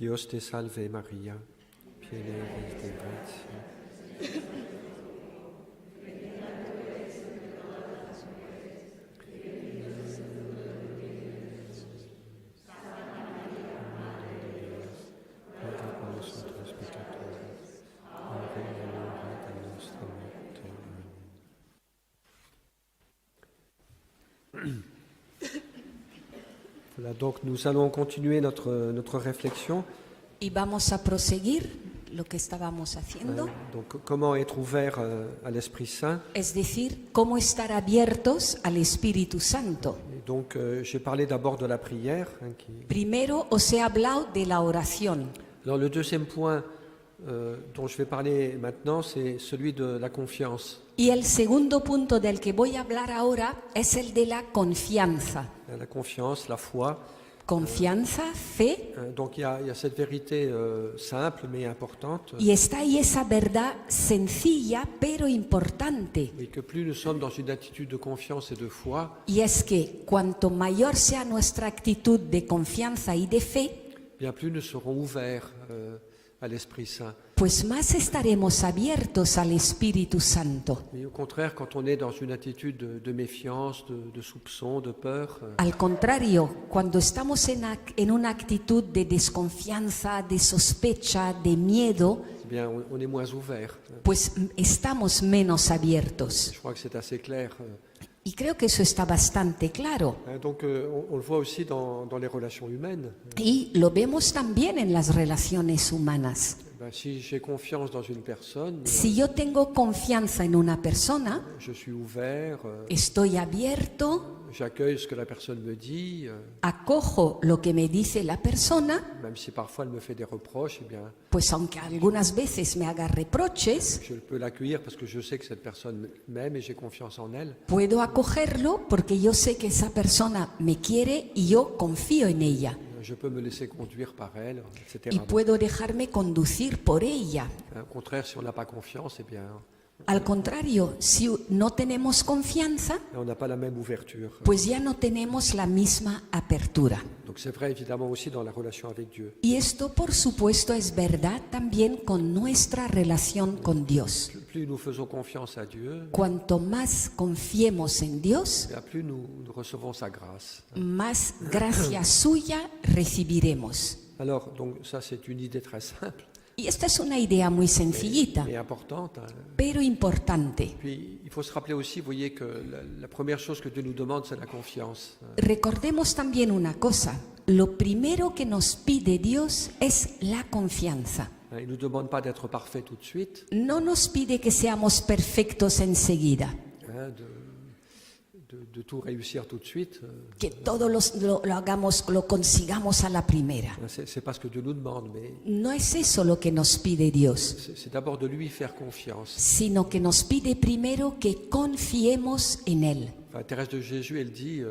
Dios te salve María, piena eres de gracia. Ruega por nosotros pecadores, ahora y en la hora de nuestra muerte. Amén. Voilà, donc nous allons continuer notre réflexion. Y vamos a proseguir lo que estábamos haciendo, Donc comment être ouvert à l'Esprit Saint. es decir, cómo estar abiertos al Espíritu Santo. Et donc j'ai parlé d'abord de la prière. Primero os he hablado de la oración. Alors le deuxième point dont je vais parler maintenant, c'est celui de la confiance. Y el segundo punto del que voy a hablar ahora es el de la confianza. La confiance, la foi. Confianza, fe, Donc il y a cette vérité simple mais importante. y está ahí esa verdad sencilla pero importante. Et que plus nous sommes dans une attitude de confiance et de foi, Y es que cuanto mayor sea nuestra actitud de confianza y de fe, bien plus nous serons ouverts à l'Esprit Saint. pues más estaremos abiertos al Espíritu Santo. Mais au contraire, quand on est dans une attitude de méfiance, de soupçon, de peur, Al contrario, cuando estamos en una actitud de desconfianza, de sospecha, de miedo, eh bien on est moins ouvert. pues estamos menos abiertos. Je crois que c'est assez clair. Y creo que eso está bastante claro. Donc on le voit aussi dans les relations humaines. Y lo vemos también en las relaciones humanas. Si j'ai confiance dans une personne, Si yo tengo confianza en una persona, je suis ouvert, estoy abierto, j'accueille ce que la personne me dit, acojo lo que me dice la persona, même si parfois elle me fait des reproches, eh bien pues aunque algunas veces me haga reproches, je peux l'accueillir parce que je sais que cette personne m'aime et j'ai confiance en elle. puedo acogerlo porque yo sé que esa persona me quiere y yo confío en ella. Je peux me laisser conduire par elle, etc. Y puedo dejarme conducir por ella. Au contraire, si on n'a pas confiance, eh bien Al contrario, si no tenemos confianza, on n'a pas la même ouverture. pues ya no tenemos la misma apertura. Donc c'est vrai évidemment aussi dans la relation avec Dieu. Y esto, por supuesto, es verdad también con nuestra relación con Dios. Plus nous faisons confiance à Dieu, Cuanto más confiemos en Dios, eh bien, plus nous recevons sa grâce. más gracia suya recibiremos. Alors, donc ça c'est une idée très simple Y esta es una idea muy sencillita, et importante. pero importante. Puis il faut se rappeler aussi, vous voyez, que la première chose que Dieu nous demande, c'est la confiance. Recordemos también una cosa, lo primero que nos pide Dios es la confianza. Il ne nous demande pas d'être parfait tout de suite, No nos pide que seamos perfectos enseguida, de tout réussir tout de suite. que todo lo hagamos, lo consigamos a la primera. C'est pas ce que Dieu nous demande, mais No es eso lo que nos pide Dios, c'est d'abord de lui faire confiance. sino que nos pide primero que confiemos en Él. Enfin, Thérèse de Jésus, elle dit,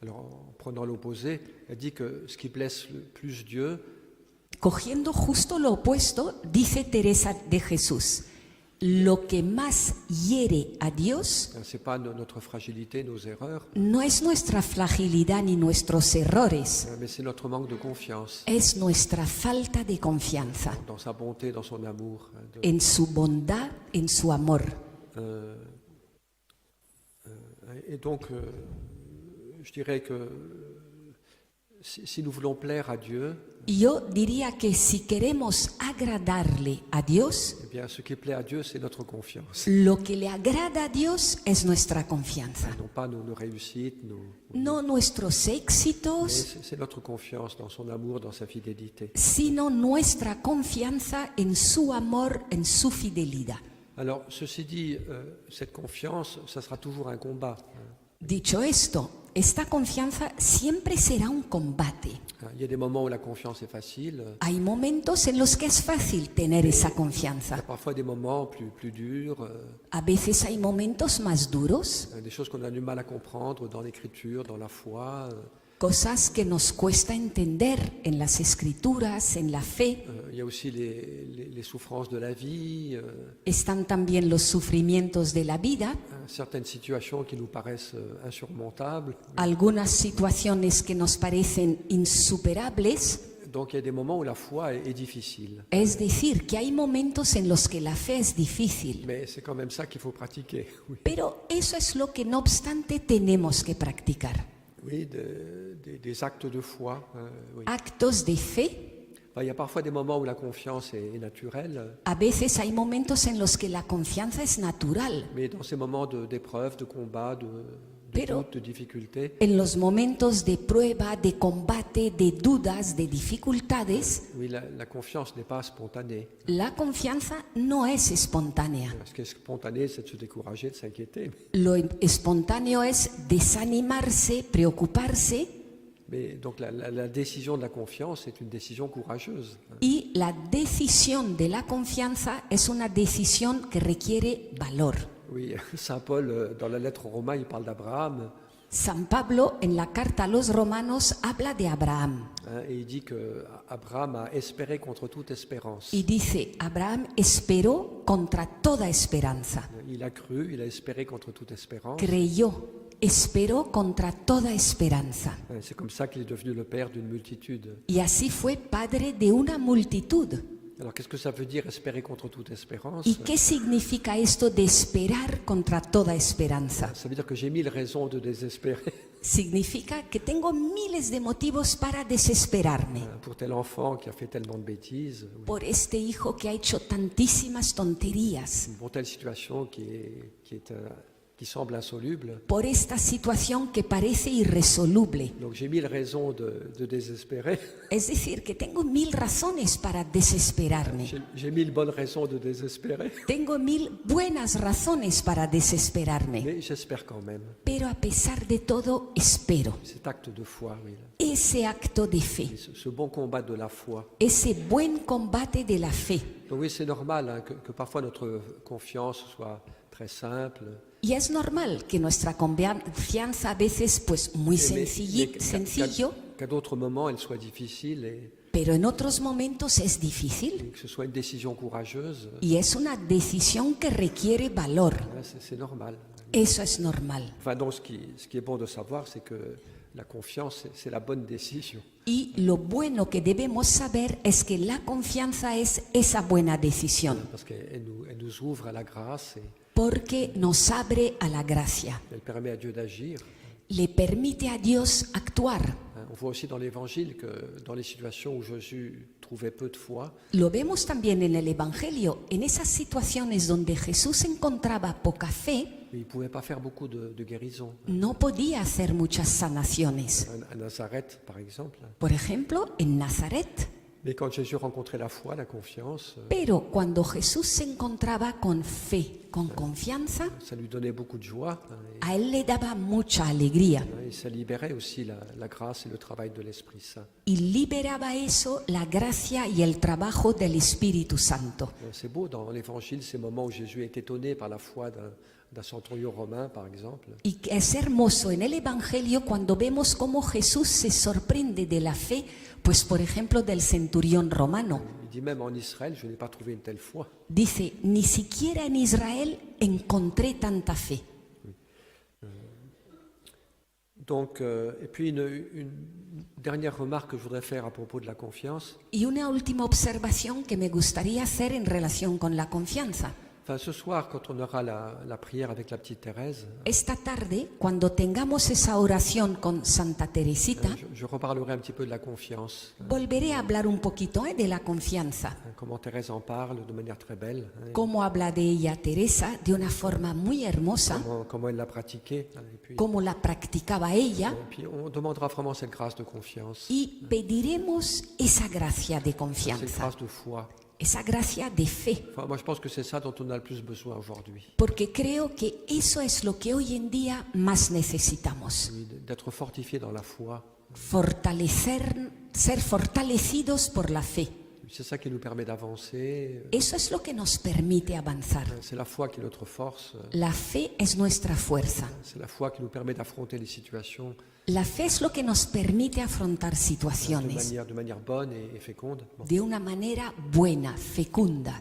alors en prenant l'opposé, elle dit que ce qui blesse le plus Dieu, Cogiendo justo lo opuesto, dice Teresa de Jesús, lo que más hiere a Dios c'est pas notre fragilité, nos erreurs, no es nuestra fragilidad ni nuestros errores, mais c'est notre manque de confiance es nuestra falta de confianza dans sa bonté, dans son amour. en su bondad, en su amor. Et donc, je dirais que si nous voulons plaire à Dieu, Y yo diría que si queremos agradarle a Dios, eh bien, ce qui plaît à Dieu, c'est notre confiance. lo que le agrada a Dios es nuestra confianza. Non pas nos réussites, No nuestros mais éxitos, c'est notre confiance dans son amour, dans sa fidélité. sino nuestra confianza en su amor, en su fidelidad. Alors, ceci dit, cette confiance, ça sera toujours un combat. Dicho esto, esta confianza siempre será un combate. Il y a des moments où la confiance est facile, Hay momentos en los que es fácil tener esa il y a confianza. parfois des moments plus durs, A veces hay momentos más duros, des choses qu'on a du mal à comprendre dans l'écriture, dans la foi. cosas que nos cuesta entender en las escrituras, en la fe. Il y a aussi les souffrances de la vie, Están también los sufrimientos de la vida, certaines situations qui nous paraissent insurmontables. algunas situaciones que nos parecen insuperables. Donc il y a des moments où la foi est difficile. Es decir, que hay momentos en los que la fe es difícil. Mais c'est quand même ça qu'il faut pratiquer. Oui, Pero eso es lo que no obstante tenemos que practicar. oui des actes de foi. Oui. Actos de fe. Enfin, il y a parfois des moments où la confiance est naturelle, A veces hay momentos en los que la confianza es natural. mais dans ces moments d'épreuve, de combat, de Pero- doute, de difficulté, En los momentos de prueba, de combate, de dudas, de dificultades, oui, la confiance n'est pas spontanée. la confianza no es espontánea. Ce qui est spontané, c'est de se décourager, de s'inquiéter. Lo espontáneo es desanimarse, preocuparse, Mais donc la décision de la confiance est une décision courageuse. y la decisión de la confianza es una decisión que requiere valor. Oui, Saint Paul, dans la lettre aux Romains, il parle d'Abraham, San Pablo en la carta a los romanos habla de Abraham et il dit qu'Abraham a espéré contre toute espérance. y dice, Abraham esperó contra toda esperanza, Il a cru, il a espéré contre toute espérance. creyó, esperó contra toda esperanza. C'est comme ça qu'il est devenu le père d'une multitude. Y así fue padre de una multitud. Alors qu'est-ce que ça veut dire espérer contre toute espérance? ¿Y qué significa esto de esperar contra toda esperanza? Ça veut dire que j'ai 1000 raisons de désespérer Significa que tengo miles de motivos para desesperarme pour tel enfant qui a fait tellement de bêtises, ou por este hijo que ha hecho tantísimas tonterías, pour telle situation qui semble insoluble. por esta situación que parece irresoluble. Donc j'ai 1000 raisons de désespérer. Es decir, que tengo 1000 razones para desesperarme. J'ai 1000 bonnes raisons de désespérer, Tengo 1000 buenas razones para desesperarme. mais j'espère quand même. Pero a pesar de todo, espero. Cet acte de foi, oui. Ese acto de fe, Ce bon combat de la foi. ese buen combate de la fe. Donc oui, c'est normal hein, que parfois notre confiance soit très simple. Y es normal que nuestra confianza a veces pues muy sencillo, Qu'à d'autres moments, elle soit difficile et pero en otros momentos es difícil que ce soit une décision courageuse. y es una decisión que requiere valor. C'est normal. Eso es normal. Enfin, donc, ce qui est bon de savoir, c'est que la confiance, c'est la bonne décision. Y lo bueno que debemos saber es que la confianza es esa buena decisión, Parce qu'elle nous ouvre à la grâce et porque nos abre a la gracia, elle permet à Dieu d'agir. le permite a Dios actuar. On voit aussi dans l'Évangile que dans les situations où Jésus trouvait peu de foi, Lo vemos también en el Evangelio, en esas situaciones donde Jesús encontraba poca fe, il ne pouvait pas faire beaucoup de guérisons. no podía hacer muchas sanaciones. À Nazareth, par exemple. Por ejemplo, en Nazaret. Mais quand Jésus rencontrait la foi, la confiance, Pero cuando Jesús se encontraba con fe, con confianza, ça lui donnait beaucoup de joie. a él le daba mucha alegría Et ça libérait aussi la grâce et le travail de l'Esprit Saint. y liberaba eso, la gracia y el trabajo del Espíritu Santo. C'est beau dans l'Évangile, ces moments où Jésus est étonné par la foi d'un centurion romain, par exemple. Y es hermoso en el Evangelio cuando vemos cómo Jesús se sorprende de la fe, pues por ejemplo del centurión romano. Il dit même en Israël, je n'ai pas trouvé une telle foi. Dice, ni siquiera en Israel encontré tanta fe. Donc, et puis une dernière remarque que je voudrais faire à propos de la confiance. Y una última observación que me gustaría hacer en relación con la confianza. Enfin, ce soir, quand on aura la prière avec la petite Thérèse, Esta tarde, cuando tengamos esa oración con Santa Teresita, je reparlerai un petit peu de la confiance. volveré a hablar un poquito de la confianza. Comment Thérèse en parle de manière très belle. Cómo habla de ella Teresa de una forma muy hermosa, Comment elle l'a pratiquée. Et cómo la practicaba ella, puis on demandera vraiment cette grâce de confiance. y pediremos esa gracia de Cette confianza, grâce de foi. esa gracia de fe, Enfin, moi, je pense que c'est ça dont on a le plus besoin aujourd'hui. porque creo que eso es lo que hoy en día más necesitamos. Oui, d'être fortifié dans la foi. Ser fortalecidos por la fe. C'est ça qui nous permet d'avancer. Eso es lo que nos permite avanzar. C'est la foi qui est notre force. La fe es nuestra fuerza. C'est la foi qui nous permet d'affronter les situations La fe es lo que nos permite afrontar de situaciones manière bonne et féconde. Bon. de una manera buena, fecunda.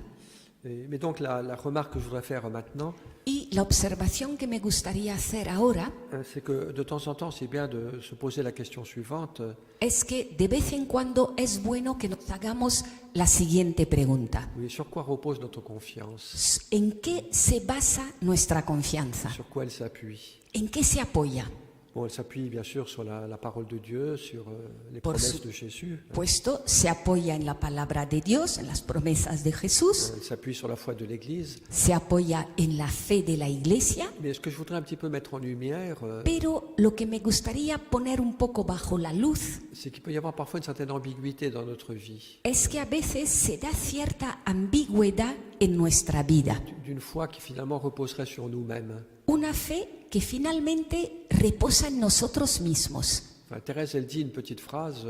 Mais donc la remarque que je voudrais faire maintenant, Y la observación que me gustaría hacer ahora c'est que de temps en temps, c'est bien de se poser la question suivante. es que de vez en cuando es bueno que nos hagamos la siguiente pregunta. Oui, sur quoi repose notre confiance? ¿En qué se basa nuestra confianza? Sur quoi elle s'appuie? ¿En qué se apoya? Bon, elle s'appuie bien sûr sur la parole de Dieu, sur les Por promesses su- de Jésus. Puesto se apoya en la palabra de Dios, en las promesas de Jesús, Elle s'appuie sur la foi de l'Église. se apoya en la fe de la Iglesia, Mais ce que je voudrais un petit peu mettre en lumière, pero lo que me gustaría poner un poco bajo la luz c'est qu'il peut y avoir parfois une certaine ambiguïté dans notre vie. es que a veces se da cierta ambigüedad en nuestra vida. D'une foi qui finalement reposerait sur nous-mêmes. Una fe que finalmente reposa en nosotros mismos. Enfin, Thérèse, elle dit une petite phrase,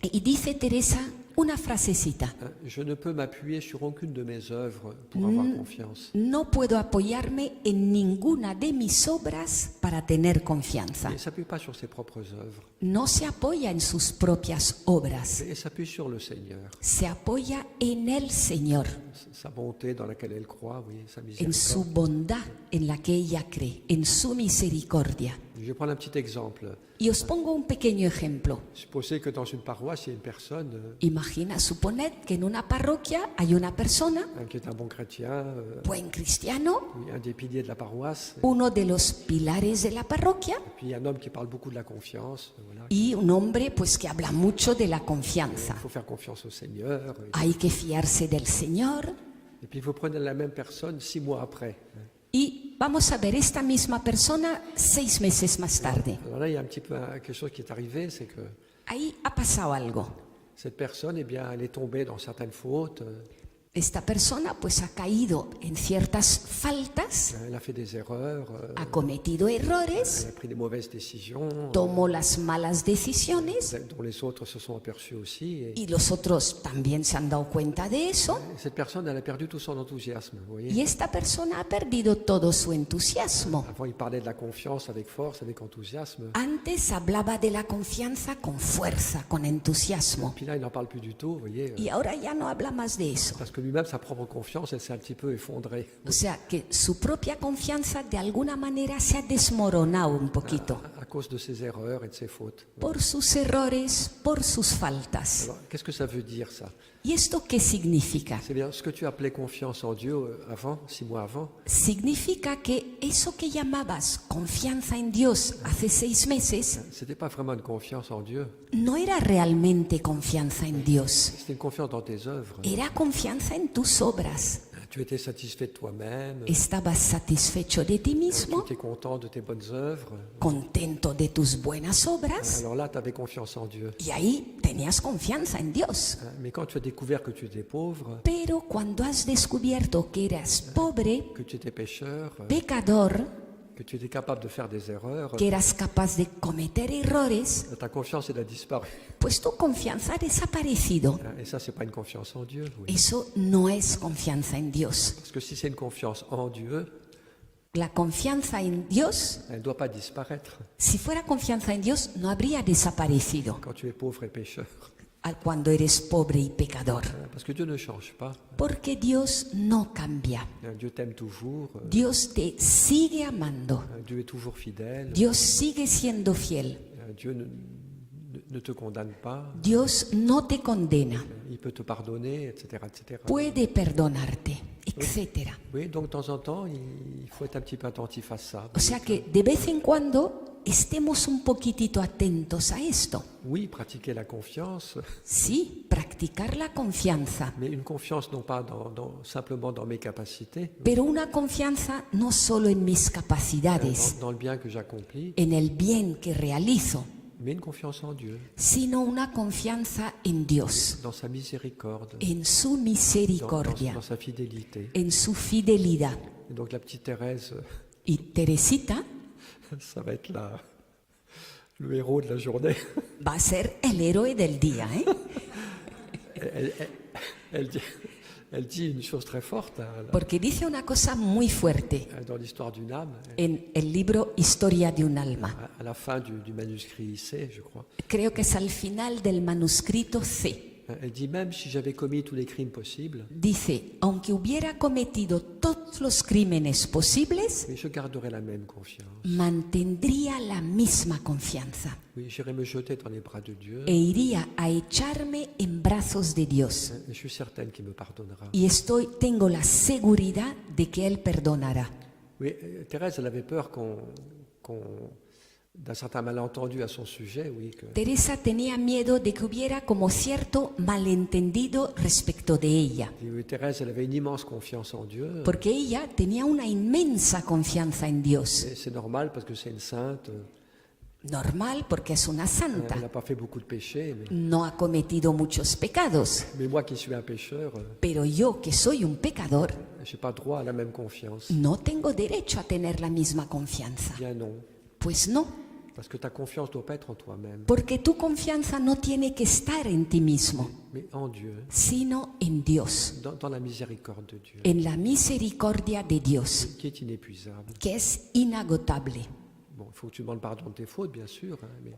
Y dice Teresa una frasecita: je ne peux m'appuyer sur aucune de mes œuvres pour avoir confiance. no puedo apoyarme en ninguna de mis obras para tener confianza. Elle ne s'appuie pas sur ses propres œuvres, No se apoya en sus propias obras, elle s'appuie sur le Seigneur, se apoya en el Señor, sa bonté dans laquelle elle croit, oui, sa en su miséricorde. bondad en la que ella cree, en su misericordia. Je vais prendre un petit exemple. Y os pongo un pequeño ejemplo. Supposez que dans une paroisse, il y a une personne Imagina, suponed que en una parroquia hay una persona, qui est un bon chrétien, buen cristiano, oui, un des piliers de la paroisse, uno de los pilares de la parroquia, et puis un homme qui parle beaucoup de la confiance. Voilà. y un hombre pues que habla mucho de la confianza. Il faut faire confiance au Seigneur. Hay que fiarse del Señor. Et puis vous prenez la même personne 6 mois après. Y vamos a ver esta misma persona 6 meses más tarde. Alors là, il y a un petit peu quelque chose qui est arrivé, c'est que Ahí ha pasado algo. cette personne, eh bien, elle est tombée dans certaines fautes, Esta persona pues ha caído en ciertas faltas, elle a fait des erreurs, ha cometido errores, elle a pris des mauvaises décisions, tomó las malas decisiones dont les autres se sont aperçus aussi. Et y los otros también se han dado cuenta de eso. cette personne, elle a perdu tout son enthousiasme. Vous voyez. Y esta persona ha perdido todo su entusiasmo. Avant, il parlait de la confiance avec force, avec enthousiasme. Antes hablaba de la confianza con fuerza, con entusiasmo. Puis là, il n'en parle plus du tout, vous voyez. Y ahora ya no habla más de eso. Parce que lui-même, sa propre confiance, elle s'est un petit peu effondrée O sea, que su propia confianza de alguna manera se ha desmoronado un poquito à cause de ses erreurs et de ses fautes. por sus errores, por sus faltas. Alors, qu'est-ce que ça veut dire, ça? ¿Y esto qué significa? C'est bien ce que tu appelais confiance en Dieu avant, 6 mois avant. Significa que eso que llamabas confianza en Dios hace 6 meses C'était pas vraiment une confiance en Dieu. no era realmente confianza en Dios, C'était une confiance dans tes œuvres. era confianza en tus obras. Tu étais satisfait de toi-même. Estabas satisfecho de ti Tu mismo, étais content de tes bonnes œuvres. contento de tus buenas obras, Alors là, tu avais confiance en Dieu. y ahí tenías confianza en Dios. Mais quand tu as découvert que tu étais pauvre, Pero cuando has descubierto que eras pobre, que tu étais pécheur, pecador, que tu étais capable de faire des erreurs, que eras capaz de cometer errores, ta confiance, elle a disparu. pues tu confianza ha desaparecido. Et ça, c'est pas une confiance en Dieu. Oui. Eso no es confianza en Dios. Parce que si c'est une confiance en Dieu, La confianza en Dios, elle ne doit pas disparaître si fuera confianza en Dios, no habría desaparecido quand tu es pauvre et pécheur. cuando eres pobre y pecador. Parce que Dieu ne change pas. Porque Dios no cambia. Dieu t'aime toujours. Dios te sigue amando. Dieu est toujours fidèle. Dios sigue siendo fiel. Dieu ne te condamne pas. Dios no te condena. Il peut te pardonner, etc., etc. Puede perdonarte, etc. Oui, donc de temps en temps, il faut être un petit peu attentif à ça. O sea que de vez en cuando estemos un poquitito atentos a esto. Oui, pratiquer la confiance, Sí, practicar la confianza, mais une confiance non pas simplement dans mes capacités, pero una confianza no solo en mis capacidades, dans le bien que j'accomplis, en el bien que realizo, mais une confiance en Dieu, sino una confianza en Dios, dans sa miséricorde, en su misericordia, dans sa fidélité. en su fidelidad. Et donc la petite Thérèse, Y Teresita ça va être le héros de la journée. va a ser el héroe del día, ¿eh? Elle dit une chose très forte Porque dice una cosa muy fuerte dans l'histoire d'une âme, en el libro Historia de un alma. à la fin du manuscrit C, je crois. Creo que es al final del manuscrito C. Elle dit même si j'avais commis tous les crimes possibles, dice, aunque hubiera cometido todos los crímenes posibles, mais je garderai la même confiance. mantendría la misma confianza Oui, j'irai me jeter dans les bras de Dieu. e iría a echarme en brazos de Dios. Et je suis certaine qu'il me pardonnera. Y tengo la seguridad de que Él perdonará. Oui, Thérèse, elle avait peur d'un certain malentendu à son sujet, oui. Teresa tenía miedo de que hubiera como cierto malentendido respecto de ella, Oui, Thérèse, elle avait une immense confiance en Dieu. porque ella tenía una inmensa confianza en Dios. Et c'est normal parce que c'est une sainte. Normal, porque es una Elle santa. n'a pas fait beaucoup de péchés. No ha cometido muchos pecados. Mais moi qui suis un pécheur, Pero yo, que soy un pecador, je n'ai pas droit à la même confiance. no tengo derecho a tener la misma confianza. Bien non. Pues no, Parce que ta confiance ne doit pas être en toi-même, porque tu confianza no tiene que estar en ti mismo, mais en Dieu, sino en Dios, dans la miséricorde de Dieu, en la misericordia de Dios, qui est inépuisable. que es inagotable. Bon, il faut que tu demandes pardon de tes fautes, bien sûr, hein, mais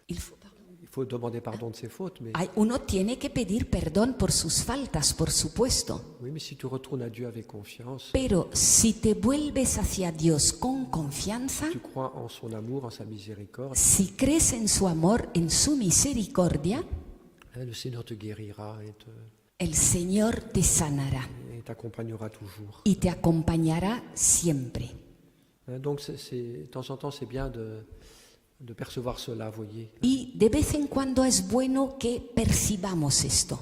Il faut- il faut demander pardon de ses fautes. Mais Uno tiene que pedir perdón por sus faltas, por supuesto, oui, mais si tu retournes à Dieu avec confiance, pero si te vuelves hacia Dios con confianza, tu crois en son amour, en sa miséricorde, si crees en su amor, en su misericordia, le Seigneur te guérira el Señor te sanará et t'accompagnera toujours. y te acompañará siempre. Donc, de temps en temps, c'est bien de percevoir cela, voyez. Y de vez en cuando es bueno que percibamos esto,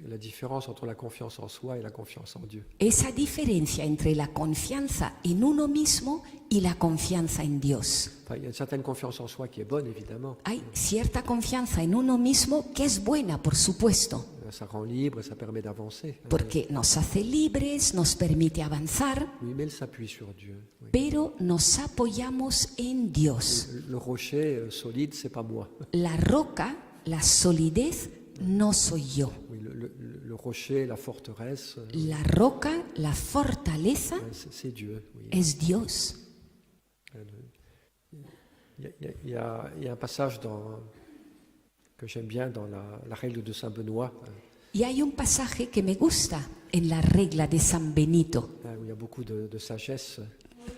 La différence entre la confiance en soi et la confiance en Dieu. esa diferencia entre la confianza en uno mismo y la confianza en Dios. Enfin, il y a une certaine confiance en soi qui est bonne, évidemment. Hay cierta confianza en uno mismo que es buena, por supuesto, Ça rend libre, ça permet d'avancer. porque nos hace libres, nos permite avanzar, Oui, mais elle s'appuie sur Dieu. Oui. pero nos apoyamos en Dios. Le rocher solide, c'est pas moi. La roca, la solidez, no soy yo. Oui, le rocher, la forteresse, La roca, la fortaleza, c'est Dieu. Oui. es Dios. Il y a un passage que j'aime bien dans la règle de Saint Benoît, Y hay un pasaje que me gusta en la regla de San Benito, où il y a beaucoup de sagesse.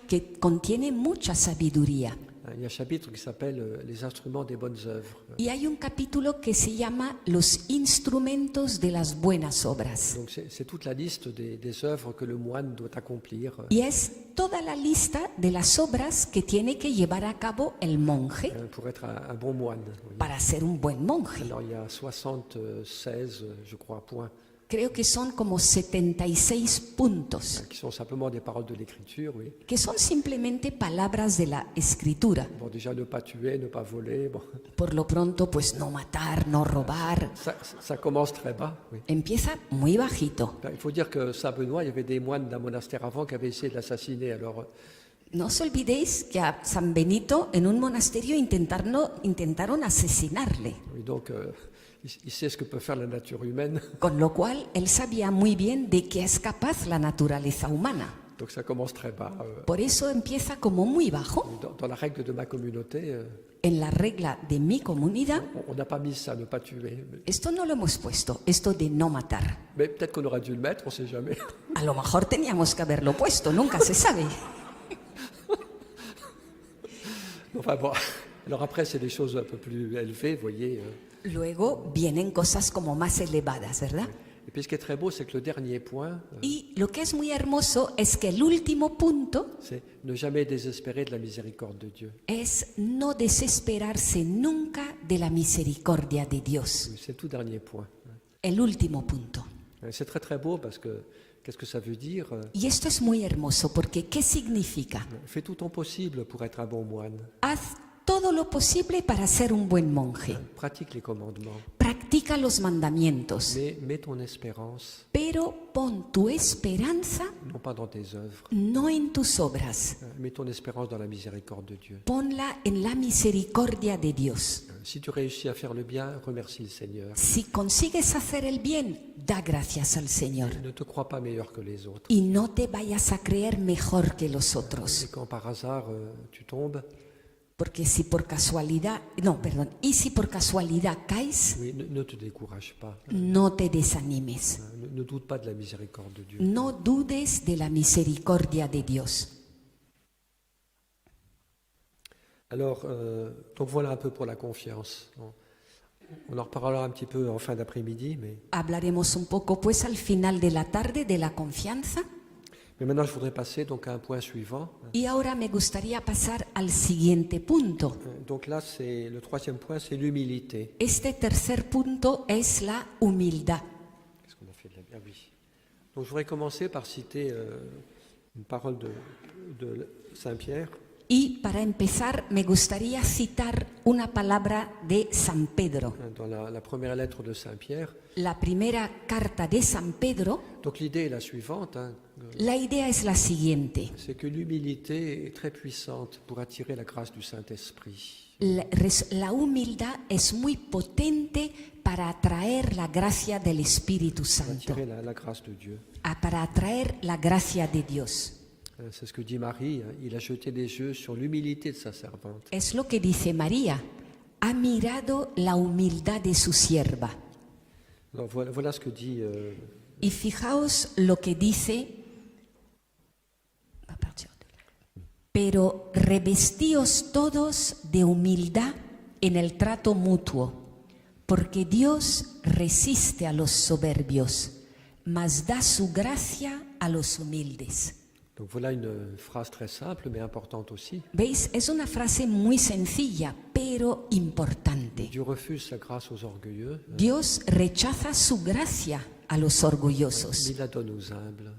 que contiene mucha sabiduría. Il y a un chapitre qui s'appelle Les instruments des bonnes œuvres. Y hay un capítulo que se llama Los instrumentos de las buenas obras. Donc c'est toute la liste des œuvres que le moine doit accomplir Y es toda la lista de las obras que tiene que llevar a cabo el monje pour être un bon moine. Oui. para ser un buen monje. Alors il y a 76, je crois, points, Creo que son como 76 puntos, qui sont simplement des paroles de l'Écriture. Oui. que son simplemente palabras de la escritura. Bon, déjà ne pas tuer, ne pas voler. Bon. Por lo pronto, pues no matar, no robar. Ça commence très bas. Oui. Empieza muy bajito. Il faut dire que Saint Benoît, il y avait des moines d'un monastère avant qui avaient essayé de l'assassiner. Alors No os olvidéis que a San Benito en un monasterio intentaron asesinarle, oui, donc il sait ce que peut faire la nature humaine. con lo cual él sabía muy bien de qué es capaz la naturaleza humana. Donc ça commence très bas. Por eso empieza como muy bajo. Dans la règle de ma communauté, En la regla de mi comunidad, on n'a pas mis ça, ne pas tuer. esto no lo hemos puesto, esto de no matar. Mais peut-être qu'on aurait dû le mettre, on ne sait jamais. A lo mejor teníamos que haberlo puesto, nunca se sabe. Enfin bon. Alors après, c'est des choses un peu plus élevées, vous voyez. Luego vienen cosas como más elevadas, ¿verdad? Et puis ce qui est très beau, c'est que le dernier point, Y lo que es muy hermoso es que el último punto c'est ne jamais désespérer de la miséricorde de Dieu. es no desesperarse nunca de la misericordia de Dios. Oui, c'est le tout dernier point. El último punto. C'est très très beau parce que qu'est-ce que ça veut dire? Y esto es muy hermoso porque ¿qué significa? Fais tout ton possible pour être un bon moine. Haz todo lo posible para ser un buen monje. Pratique les commandements. Practica los mandamientos, Mais mets ton espérance, pero pon tu esperanza non pas dans tes œuvres, no en tus obras, mets ton espérance dans la miséricorde de Dieu. ponla en la misericordia de Dios. Si tu réussis à faire le bien, remercie le Seigneur. Si consigues hacer el bien, da gracias al Señor. Ne te crois pas meilleur que les autres. Y no te vayas a creer mejor que los otros. Et quand par hasard tu tombes, Porque si por casualidad, no, perdón, y si por casualidad caes, Oui, ne te décourage pas. no te desanimes. Ne doute pas de la miséricorde de Dieu. No dudes de la misericordia de Dios. Alors, donc voilà un peu pour la confiance. On en reparlera un petit peu en fin d'après-midi, mais Hablaremos un poco pues al final de la tarde de la confianza. maintenant je voudrais passer donc à un point suivant. Y ahora me gustaría pasar al siguiente punto. Donc là, c'est le troisième point, c'est l'humilité. Este tercer punto es la humildad. Qu'est-ce qu'on a fait de la... Ah oui. Donc je voudrais commencer par citer une parole de Saint Pierre. Y para empezar me gustaría citar una palabra de San Pedro. Dans la première lettre de Saint Pierre. La primera carta de San Pedro, Donc l'idée est la suivante, la idea es la siguiente. c'est que l'humilité est très puissante pour attirer la grâce du Saint-Esprit. La humildad es muy potente para atraer la gracia del Espíritu Pour Santo, attirer la grâce de Dieu. para atraer la gracia de Dios. C'est ce que dit Marie, il a jeté des yeux sur l'humilité de sa servante. Es lo que dice María, ha mirado la humildad de su sierva. Alors voilà ce que dit Y fijaos lo que dice, pero revestíos todos de humildad en el trato mutuo, porque Dios resiste a los soberbios, mas da su gracia a los humildes. Donc voilà une phrase très simple mais importante aussi. ¿Veis? Es una frase muy sencilla, pero importante. Dieu refuse sa grâce aux orgueilleux, Dios rechaza su gracia a los orgullosos il la donne aux humbles.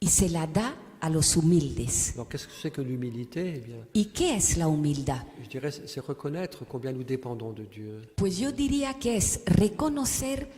y se la da a los humildes. Alors qu'est-ce que c'est que l'humilité? Eh bien, ¿Y qué es la humildad? je dirais c'est reconnaître combien nous dépendons de Dieu. Pues yo diría que es reconocer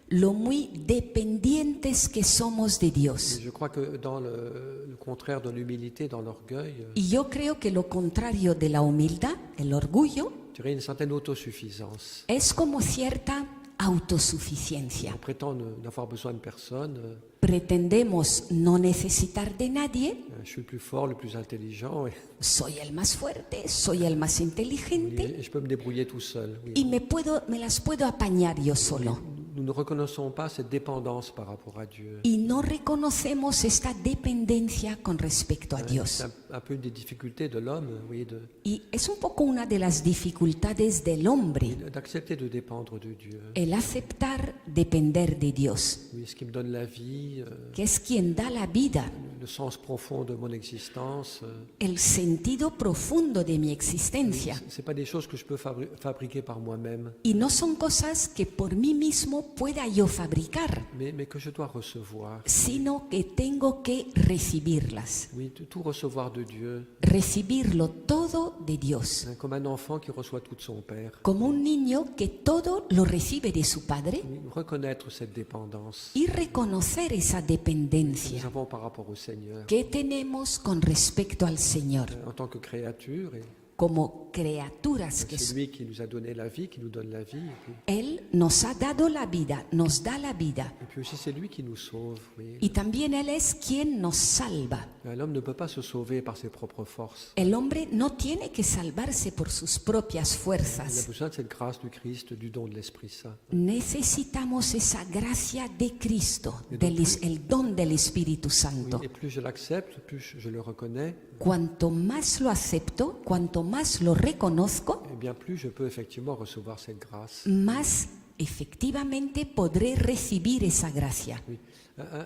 lo muy dependientes que somos de Dios. Et je crois que dans le contraire de l'humilité, dans l'orgueil, Y yo creo que lo contrario de la humildad, el orgullo, je dirais une certaine autosuffisance. es como cierta autosuficiencia. On prétend n'avoir besoin de personne. Pretendemos no necesitar de nadie, Je suis le plus fort, le plus intelligent, soy el más fuerte, soy el más inteligente et je peux me débrouiller tout seul. Oui. y me las puedo apañar yo solo. Nous ne reconnaissons pas cette dépendance par rapport à Dieu. Y no reconocemos esta dependencia con respecto a Dios. C'est un peu une des difficultés de l'homme, oui, Y es un poco una de las dificultades del hombre, d'accepter de dépendre de Dieu. el aceptar depender de Dios, Oui, ce qui me donne la vie, que es quien da la vida, le sens profond de mon existence. el sentido profundo de mi existencia. C'est pas des choses que je peux fabriquer par moi-même, Y no son cosas que por mí mismo pueda yo fabricar, mais que je dois recevoir. sino que tengo que recibirlas, Oui, tout recevoir de Dieu, recibirlo todo de Dios, comme un enfant qui reçoit tout de son Père. como un niño que todo lo recibe de su padre, Oui, reconnaître cette dépendance y reconocer esa que dependencia nous avons par rapport au Seigneur. que tenemos con respecto al Señor, En tant que créature, et como criaturas que c'est lui qui nous a donné la vie, qui nous donne la vie. Él nos ha dado la vida, nos da la vida, Et puis aussi c'est lui qui nous sauve. Oui. y también Él es quien nos salva. L'homme ne peut pas se sauver par ses propres forces. El hombre no tiene que salvarse por sus propias Il a fuerzas. besoin de cette grâce du Christ, du don de l'Esprit Saint. Necesitamos esa gracia de Cristo, el don del Espíritu Oui, Santo. et plus je l'accepte, plus je le reconnais, Cuanto más lo acepto, cuanto más lo reconozco, et bien plus je peux effectivement recevoir cette grâce. más efectivamente podré recibir esa gracia. Oui.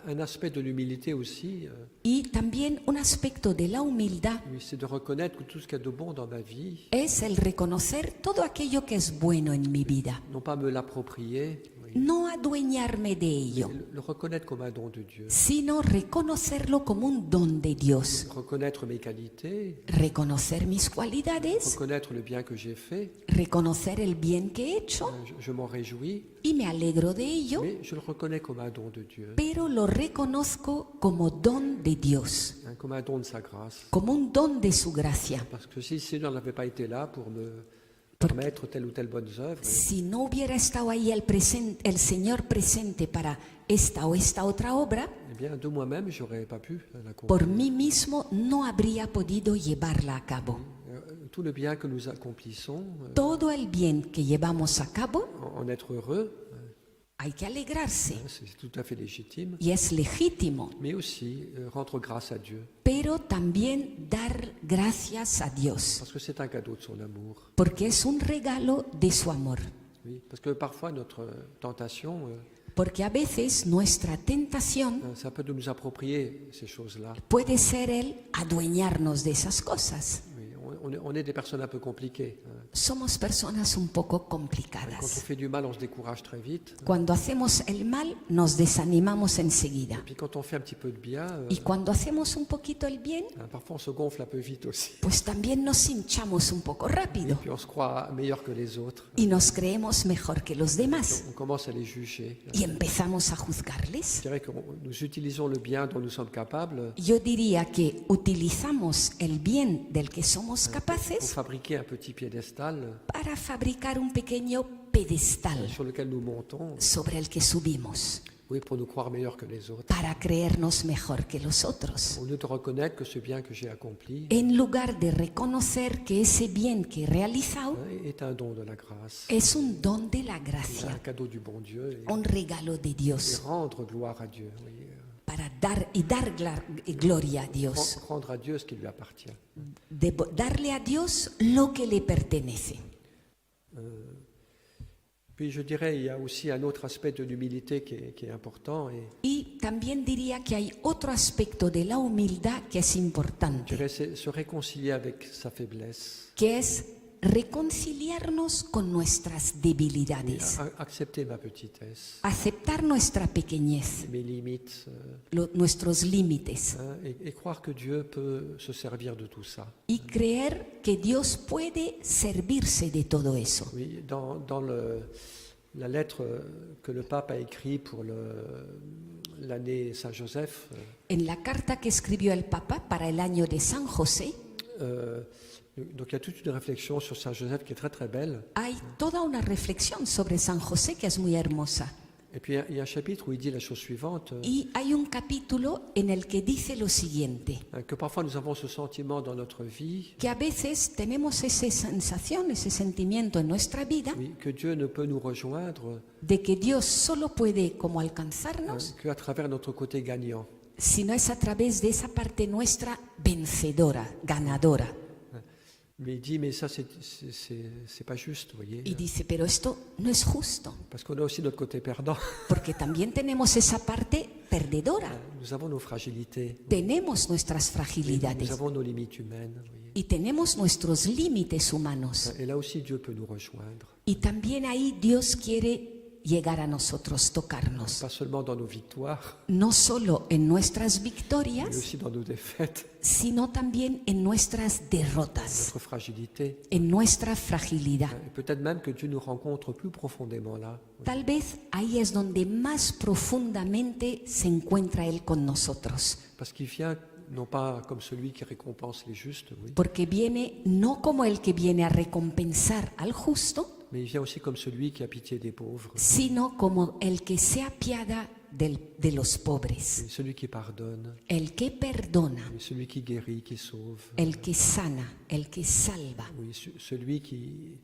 Un aspect de l'humilité aussi, Y también un aspecto de la humildad oui, c'est de reconnaître que tout ce qu'il y a de bon dans ma vie, es el reconocer todo aquello que es bueno en mi vida, non pas me l'approprier, oui, no adueñarme de ello, mais le reconnaître comme un don de Dieu. sino reconocerlo como un don de Dios, Reconnaître mes qualités, reconocer mis cualidades, reconnaître le bien que j'ai fait, reconocer el bien que he hecho je m'en réjouis, y me alegro de ello, mais je le reconnais comme un don de Dieu, pero lo reconozco como don de Dios, comme un don de sa grâce. como un don de su gracia. Parce que si le Seigneur n'avait pas été là pour me permettre telle ou telle bonne œuvre, Si no hubiera estado ahí el Señor presente para esta o esta otra obra, eh bien de moi-même, j'aurais pas pu la por accomplir. mí mismo no habría podido llevarla a cabo. tout le bien que nous accomplissons, todo el bien que llevamos a cabo, en être heureux, hay que alegrarse c'est tout à fait légitime, y es legítimo, mais aussi rendre grâce à Dieu, pero también dar gracias a Dios, parce que c'est un cadeau de son amour. porque es un regalo de su amor. Oui, parce que parfois notre tentation, Porque a veces nuestra tentación ça peut de nous approprier ces choses-là. puede ser el adueñarnos de esas cosas. Oui, on est des personnes un peu compliquées. Somos personas un poco Quand on complicadas. fait du mal, on se décourage très vite. Cuando hacemos el mal, nos desanimamos enseguida. Puis quand on fait un petit peu de bien, Y cuando hacemos un poquito el bien, parfois on se gonfle un peu vite aussi. pues también nos hinchamos un poco Et rápido puis on se croit meilleur que les autres. y nos creemos mejor que los demás On commence à les juger. y empezamos a Je juzgarles. dirais que nous utilisons le bien dont nous sommes capables Yo diría que utilizamos el bien del que somos pour capaces fabriquer un petit piédestal para fabricar un pequeño pedestal sur lequel nous montons, sobre el que subimos, oui, pour nous croire meilleurs que les autres. para creernos mejor que los otros. Au lieu de reconnaître que ce bien que j'ai accompli En lugar de reconocer que ese bien que he realizado est un don de la grâce, es un don de la un gracia, cadeau du bon Dieu, un regalo de et Dios, rendre gloire à Dieu, oui, para dar gloria a Dios, rendre à Dieu ce qui lui appartient. darle a Dios lo que le pertenece. Puis je dirais, il y a aussi un autre aspect de l'humilité qui est important, et Y también diría que hay otro aspecto de la humildad que es je importante, dirais c'est se réconcilier avec sa faiblesse, que es reconciliarnos con nuestras debilidades, accepter ma petitesse, aceptar nuestra pequeñez, mes limites, nuestros límites et croire que Dieu peut se servir de tout ça. y creer que Dios puede servirse de todo eso. Oui, dans la lettre que le pape a écrite pour l'année Saint-Joseph, En la carta que escribió el Papa para el año de San José, donc il y a toute une réflexion sur Saint-Joseph qui est très très belle. hay toda una reflexión sobre San José que es muy hermosa. Et puis il y a un chapitre où il dit la chose suivante, Y hay un capítulo en el que dice lo siguiente, que parfois nous avons ce sentiment dans notre vie, que a veces tenemos esa sensación, ese sentimiento en nuestra vida oui, que Dieu ne peut nous rejoindre de que Dios solo puede como alcanzarnos qu'à travers notre côté gagnant. si no es a través de esa parte nuestra vencedora, ganadora. Mais il dit, mais ça c'est pas juste, vous voyez, Y dice, pero esto no es justo, parce qu'on a aussi notre côté perdant. porque también tenemos esa parte perdedora. Nous avons nos fragilités, Tenemos nuestras nous fragilidades avons nos limites humaines, vous voyez. y tenemos nuestros límites humanos. Et là aussi Dieu peut nous rejoindre, Y también ahí Dios quiere llegar a nosotros, tocarnos. pas seulement dans nos victoires, No solo en nuestras mais victorias, aussi dans nos défaites, sino también en nuestras derrotas, notre fragilité. en nuestra fragilidad. Et peut-être même que Dieu nous rencontre plus profondément là, Tal vez ahí es donde más profundamente se encuentra Él con nosotros, parce qu'il vient non pas comme celui qui récompense les justes, oui, porque viene no como el que viene a recompensar al justo, mais il vient aussi comme celui qui a pitié des pauvres, sino como el que se apiada de los pobres, et celui qui pardonne, el que perdona, et celui qui guérit, qui sauve, el que sana, el que salva, oui, celui qui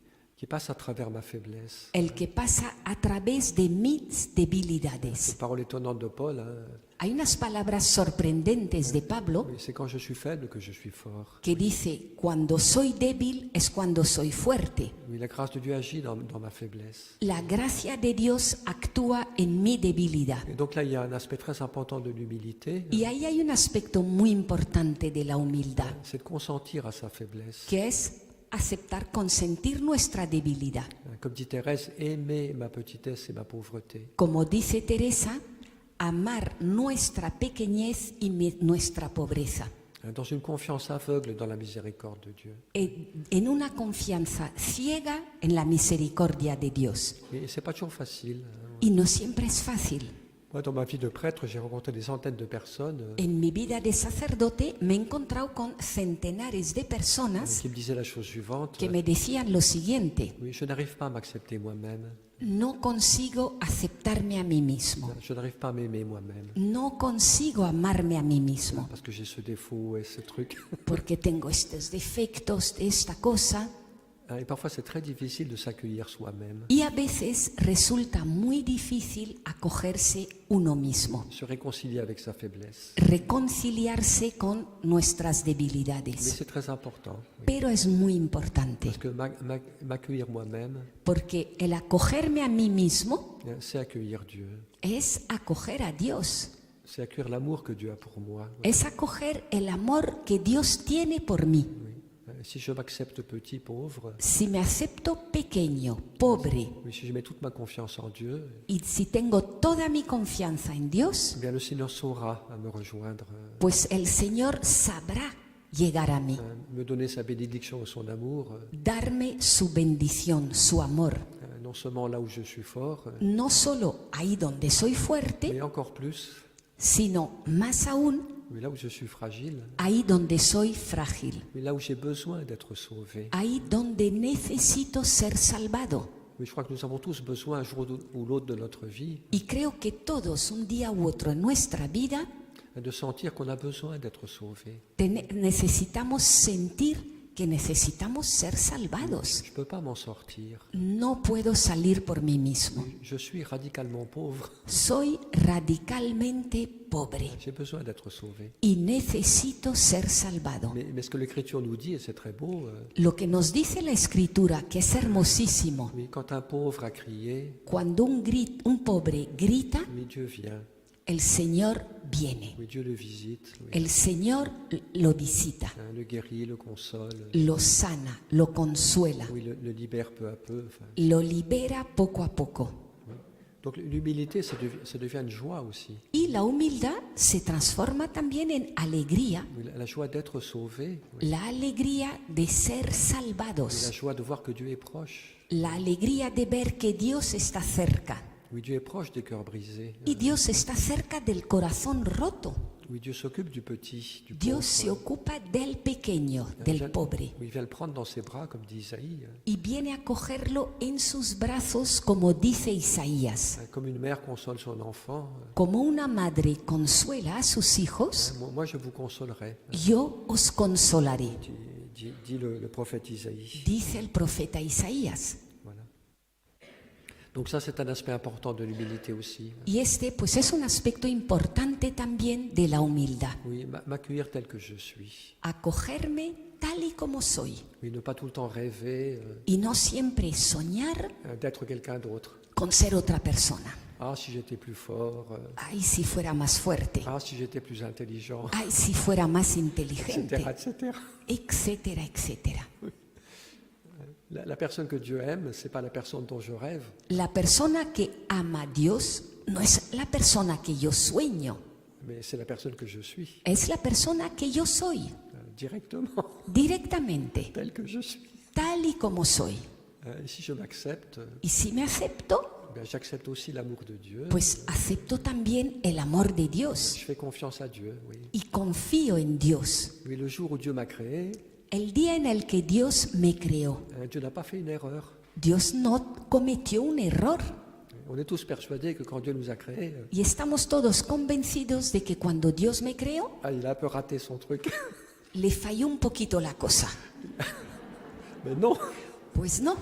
passe à travers ma faiblesse. el que pasa a través de mis Cette debilidades. parole étonnante de Paul, Hay unas palabras sorprendentes de Pablo oui, c'est quand je suis faible que je suis fort. que dice, cuando soy débil es cuando soy fuerte. Oui, la grâce de Dieu agit dans ma faiblesse. La gracia de Dios actúa en mi debilidad. Et donc là, il y a un aspect très important de l'humilité, Y ahí hay un aspecto muy importante de la humildad, c'est de consentir à sa faiblesse. que es aceptar, consentir nuestra debilidad. Comme dit Thérèse, aimer ma petitesse et ma pauvreté. Como dice Teresa, amar nuestra pequeñez y nuestra pobreza, Dans une confiance aveugle dans la miséricorde de Dieu. en una confianza ciega en la misericordia de Dios. Et c'est pas toujours facile. Y no siempre es fácil. Moi, dans ma vie de prêtre, j'ai rencontré des centaines de personnes En mi vida de sacerdote me he encontrado con centenares de personas qui me disaient la chose suivante. que me decían lo siguiente: Oui, je n'arrive pas à m'accepter moi-même. no consigo aceptarme a mí mismo, Je n'arrive pas à m'aimer moi-même. no consigo amarme a mí mismo, Parce que j'ai ce défaut et ce truc. porque tengo estos defectos, esta cosa. Et parfois, c'est très difficile de s'accueillir soi-même, Y a veces resulta muy difícil acogerse uno mismo, se réconcilier avec sa faiblesse. reconciliarse con nuestras Mais debilidades. c'est très important. Oui. Pero es muy importante, Parce que m'accueillir moi-même, porque el acogerme a mí mismo c'est accueillir Dieu. es acoger a Dios, C'est accueillir l'amour que Dieu a pour moi. es acoger el amor que Dios tiene por mí. Oui. Si je m'accepte petit, pauvre, Si me acepto pequeño, pobre, oui, si je mets toute ma confiance en Dieu, y si tengo toda mi confianza en Dios, eh bien le Seigneur saura à me rejoindre, pues el Señor sabrá llegar a mí, me donner sa bénédiction et son amour, darme su bendición, su amor, non seulement là où je suis fort, no solo ahí donde soy fuerte, mais encore plus, sino más aún oui, là où je suis fragile, ahí donde soy frágil, mais là où j'ai besoin d'être sauvé. ahí donde necesito ser salvado. Oui, je crois que nous avons tous besoin un jour ou l'autre de notre vie Y creo que todos, un día u otro en nuestra vida, de sentir qu'on a besoin d'être sauvé. necesitamos sentir que necesitamos ser salvados. Je ne peux pas m'en sortir. No puedo salir por mí mismo. Je suis radicalement pauvre. Soy radicalmente pobre J'ai besoin d'être sauvé. y necesito ser salvado. Mais ce que l'Écriture nous dit, et c'est très beau, Lo que nos dice la Escritura, que es hermosísimo, oui, quand un pauvre a crié, cuando un pobre grita, oui, Dieu vient, el Señor viene. oui, Dieu le visite, oui. El Señor lo visita, Le guérit, le console, lo sana, lo consuela, oui, le libère peu à peu. Enfin. lo libera poco a poco. Donc l'humilité, ça devient une joie aussi. Y la humildad se transforma también en alegría, Oui, la joie d'être sauvé, oui. la alegría de ser Oui, la salvados, joie de voir que Dieu est proche. la alegría de ver que Dios está cerca. Oui, Dieu est proche des cœurs brisés. Y Dios está cerca del corazón roto. Oui, Dieu s'occupe du petit, du Dios pauvre. se ocupa del pequeño, del pobre, Oui, il vient le prendre dans ses bras, comme dit Isaïe, y viene a cogerlo en sus brazos, como dice Isaías. comme une mère console son enfant. Como una madre consuela a sus hijos, Moi, je vous consolerai, yo os consolaré, dit le prophète Isaïe. dice el profeta Isaías. Voilà. Donc ça, c'est un aspect important de l'humilité aussi. Y este, pues, es un aspecto importante también de la humildad. Oui, m'accueillir tel que je suis. Acogerme tal y como soy. Oui, ne pas tout le temps rêver Y no siempre soñar d'être quelqu'un d'autre. con ser otra persona. Ah, si j'étais plus fort. Ay, si fuera más fuerte. Ah, si j'étais plus intelligent. Ay, si fuera más Etc., inteligente. etc. Etcétera, etcétera. La personne que Dieu aime, c'est pas la personne dont je rêve. La persona que ama a Dios no es la persona que yo sueño, Mais c'est la personne que je suis, es la persona que yo soy, directement, directamente, telle que je suis. tal y como soy. Et si je m'accepte, Y si me acepto, bien, j'accepte aussi l'amour de Dieu. pues acepto también el amor de Dios Je fais confiance à Dieu, oui. y confío en Dios. Oui, le jour où Dieu m'a créé, El día en el que Dios me creó, Dieu n'a pas fait une erreur. Dios no cometió un error. On est tous persuadés que quand Dieu nous a créés, Y estamos todos convencidos de que cuando Dios me creó, il a un peu raté son truc. le falló un poquito la cosa. Mais non. Pues no.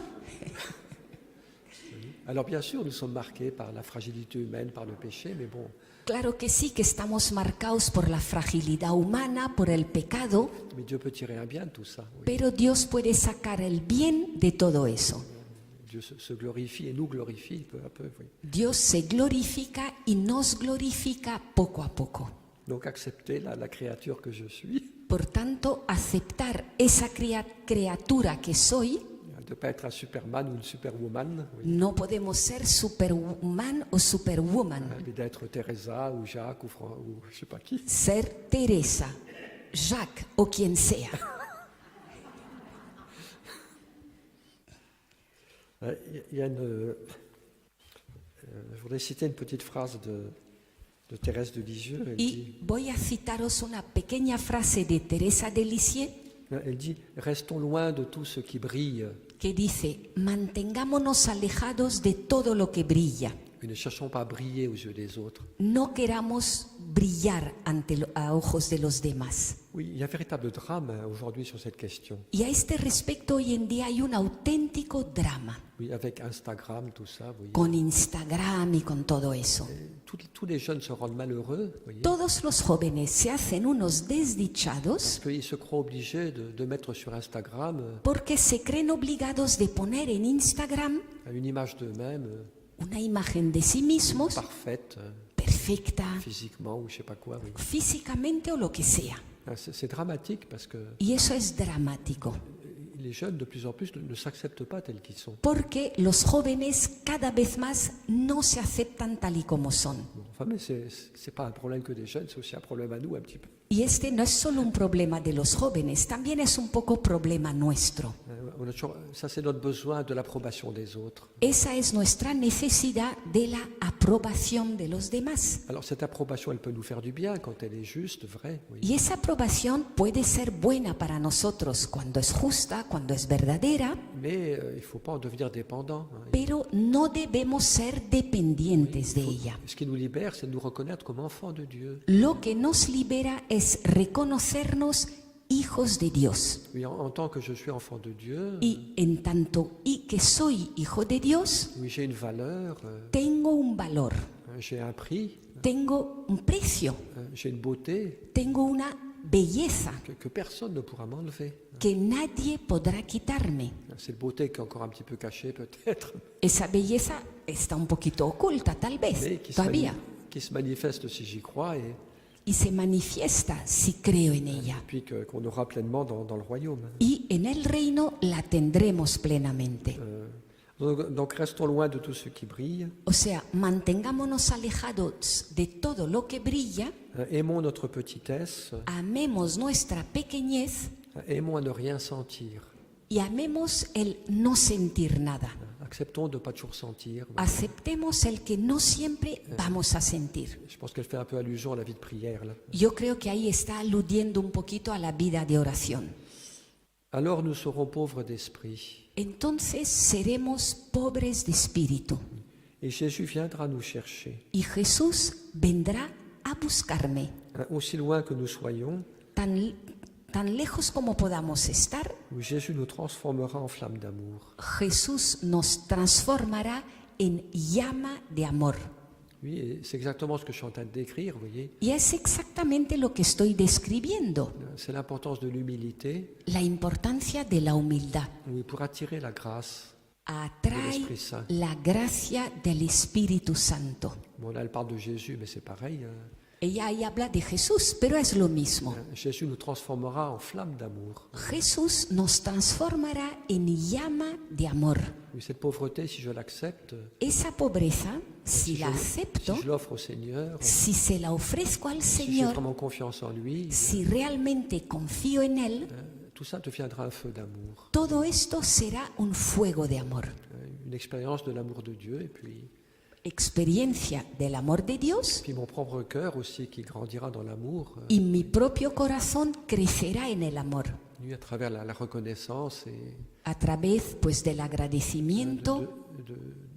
Alors bien sûr, nous sommes marqués par la fragilité humaine, par le péché, mais bon, Claro que sí, que estamos marcados por la fragilidad humana, por el pecado, mais Dieu peut tirer un bien de tout ça. Oui. pero Dios puede sacar el bien de todo eso. Dieu se glorifie et nous glorifie peu à peu. Oui. Dios se glorifica y nos glorifica poco a poco. Donc accepter la créature que je suis, Por tanto, aceptar esa criatura que soy, de ne pas être un superman ou une superwoman, oui, no podemos ser superman o superwoman, mais d'être Teresa ou Jacques ou je sais pas qui. ser Teresa, Jacques o quien sea. Il y a une, je voudrais citer une petite phrase de Thérèse de Lisieux. Y voy a citaros una pequeña frase de Teresa de Lisieux Elle dit « Restons loin de tout ce qui brille que dice, mantengámonos alejados de todo lo que brilla. et ne cherchons pas à briller aux yeux des autres. No queramos brillar a ojos de los demás. » Oui, il y a un véritable drame aujourd'hui sur cette question. Y a este respecto hoy en día hay un auténtico drama Oui, avec Instagram, tout ça, vous voyez. con Instagram y con todo eso. Tous les jeunes se rendent malheureux, vous voyez, Todos los jóvenes se hacen unos parce desdichados qu'ils se croient obligés de mettre sur Instagram porque se creen obligados de poner en Instagram une image d'eux-mêmes una imagen de sí mismos parfaite, perfecta, physiquement ou je sais pas quoi. Oui. físicamente o lo que sea. C'est dramatique parce que Y eso es dramático, les jeunes de plus en plus ne s'acceptent pas tels qu'ils sont. porque los jóvenes cada vez más no se aceptan tal y como son. Bon, enfin, mais c'est pas un problème que des jeunes, c'est aussi un problème à nous un petit peu. Y este no es solo un problema de los jóvenes, también es un poco problema nuestro. Ça, c'est notre besoin de l'approbation des autres. Esa es nuestra necesidad de la aprobación de los demás. Alors cette approbation, elle peut nous faire du bien quand elle est juste, vraie. Oui. Y esa aprobación puede ser buena para nosotros cuando es justa, cuando es verdadera, Mais il ne faut pas en devenir dépendant. Hein. pero no debemos ser dependientes de ella. Ce qui nous libère, c'est de nous reconnaître comme enfants de Dieu. Lo que nos libera es reconocernos hijos de Dios. Oui, en tant que je suis enfant de Dieu, Y en tanto y que soy hijo de Dios, oui, j'ai une valeur, tengo un valor, j'ai un prix, tengo un precio, j'ai une beauté tengo una belleza que personne ne pourra m'enlever. que nadie podrá quitarme. Cette beauté qui est encore un petit peu cachée peut-être, Esa belleza está un poquito oculta, tal vez, mais todavía, qui se manifeste si j'y crois y se manifiesta si creo en ella. puis qu'on aura pleinement dans le royaume. Y en el reino la tendremos plenamente. Donc restons loin de tout ce qui brille, O sea, mantengámonos alejados de todo lo que brilla, aimons notre petitesse, amemos nuestra pequeñez aimons à ne rien sentir. y amemos el no sentir nada. Acceptons de ne pas toujours sentir. Aceptemos el que no siempre vamos a sentir. Je pense qu'elle fait un peu allusion à la vie de prière. Là. Yo creo que ahí está aludiendo un poquito a la vida de oración. Alors nous serons pauvres d'esprit. Entonces seremos pobres de espíritu Et Jésus viendra nous chercher. y Jesús vendrá a buscarme. Aussi loin que nous soyons, Tan lejos como podamos estar, Jésus nous transformera en flamme d'amour. Jesús nos transformará en llama de amor. Oui, et c'est exactement ce que je suis en train de décrire, vous voyez. Y es exactamente lo que estoy describiendo, C'est l'importance de l'humilité, la importancia de la humildad. oui, pour attirer la grâce. Atrae la gracia del Espíritu Santo. Bon, là, elle parle de Jésus, mais c'est pareil. Ella ahí habla de Jesús, pero es lo mismo. Jésus nous transformera en flamme d'amour. Jesús nos transformará en llama de amor. Oui, cette pauvreté, si je l'accepte, Esa pobreza, si la acepto, si je l'offre au Seigneur, si se la ofrezco al si j'ai Señor, vraiment confiance en lui, si realmente confío en Él, tout ça deviendra un feu d'amour. todo esto será un fuego de amor. Une expérience de l'amour de Dieu, et puis Experiencia del amor de Dios, mon propre cœur aussi qui grandira dans l'amour, y mi propio corazón crecerá en el amor à travers la reconnaissance et a través pues del agradecimiento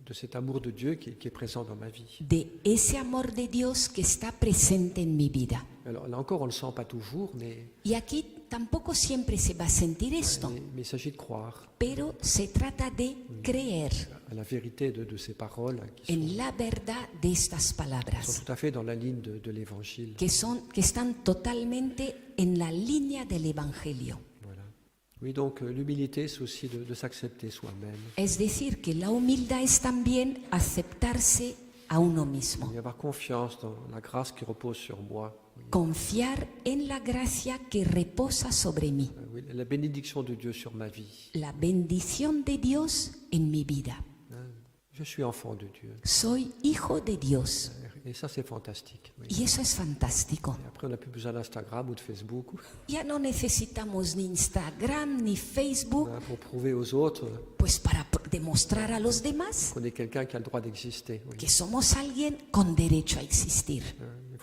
de cet amour de Dieu qui est présent dans ma vie. de ese amor de Dios que está presente en mi vida. Alors là encore, on ne le sent pas toujours, mais Y aquí tampoco siempre se va a sentir esto, il s'agit de croire pero se trata de creer à la vérité de ces paroles qui en la verdad de estas sont palabras, tout à fait dans la ligne de l'Évangile. que están totalmente en la línea del Evangelio. Voilà. Oui, donc l'humilité, c'est aussi de s'accepter soi-même Es decir, que la humildad es también aceptarse a uno mismo, et avoir confiance dans la grâce qui repose sur moi. confiar en la gracia que reposa sobre mí, Oui, la bénédiction de Dieu sur ma vie. la bendición de Dios en mi vida. Je suis enfant de Dieu. Soy hijo de Dios Et ça, c'est fantastique. Oui. y eso es fantástico. Et après, on n'a plus besoin d'Instagram ou de Facebook Ya no necesitamos ni Instagram ni Facebook pour prouver aux autres pues para demostrar a los demás qu'on est quelqu'un qui a le droit d'exister. Oui. que somos alguien con derecho a existir.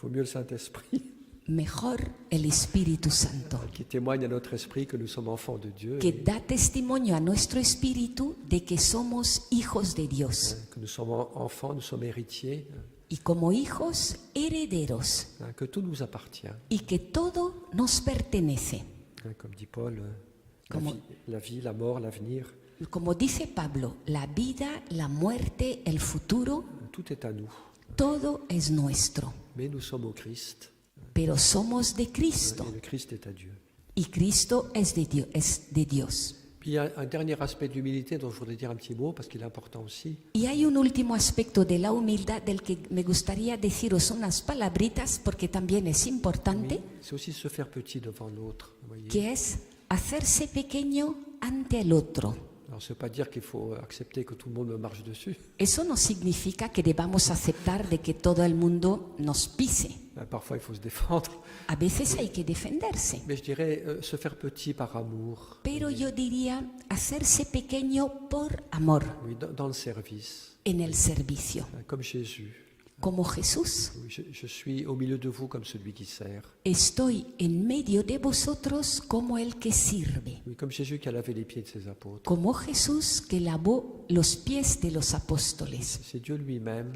faut mieux le Saint-Esprit mejor el Espíritu Santo, qui témoigne à notre esprit que nous sommes enfants de Dieu, que da testimonio a nuestro espíritu de que somos hijos de Dios que nous sommes enfants, nous sommes héritiers, y como hijos herederos que tout nous appartient. y que todo nos pertenece. Comme dit Paul, Comment- la vie, la mort, l'avenir, Como dice Pablo, la vida, la muerte, el futuro, tout est à nous. todo es nuestro, Mais nous sommes au Christ, pero somos de Cristo et le Christ est à Dieu. y Cristo es de Dios. Puis il y a un dernier aspect d'humilité dont je voudrais dire un petit mot, parce qu'il est important aussi. Y hay un último aspecto de la humildad del que me gustaría deciros unas palabritas porque también es importante, C'est aussi se faire petit devant l'autre. Vous voyez. que es hacerse pequeño ante el otro. Alors, ça ne veut pas dire qu'il faut accepter que tout le monde me marche dessus. Eso no significa que debamos aceptar de que todo el mundo nos pise. Parfois, il faut se défendre. A veces hay que defenderse. Mais je dirais se faire petit par amour, Pero yo diría hacerse pequeño por amor, oui, dans le service, en el servicio, comme Jésus. como Jesús. Oui, je suis au milieu de vous comme celui qui sert. Estoy en medio de vosotros como el que sirve, Oui, comme Jésus qui a lavé les pieds de ses apôtres. como Jesús que lavó los pies de los apóstoles. C'est Dieu lui-même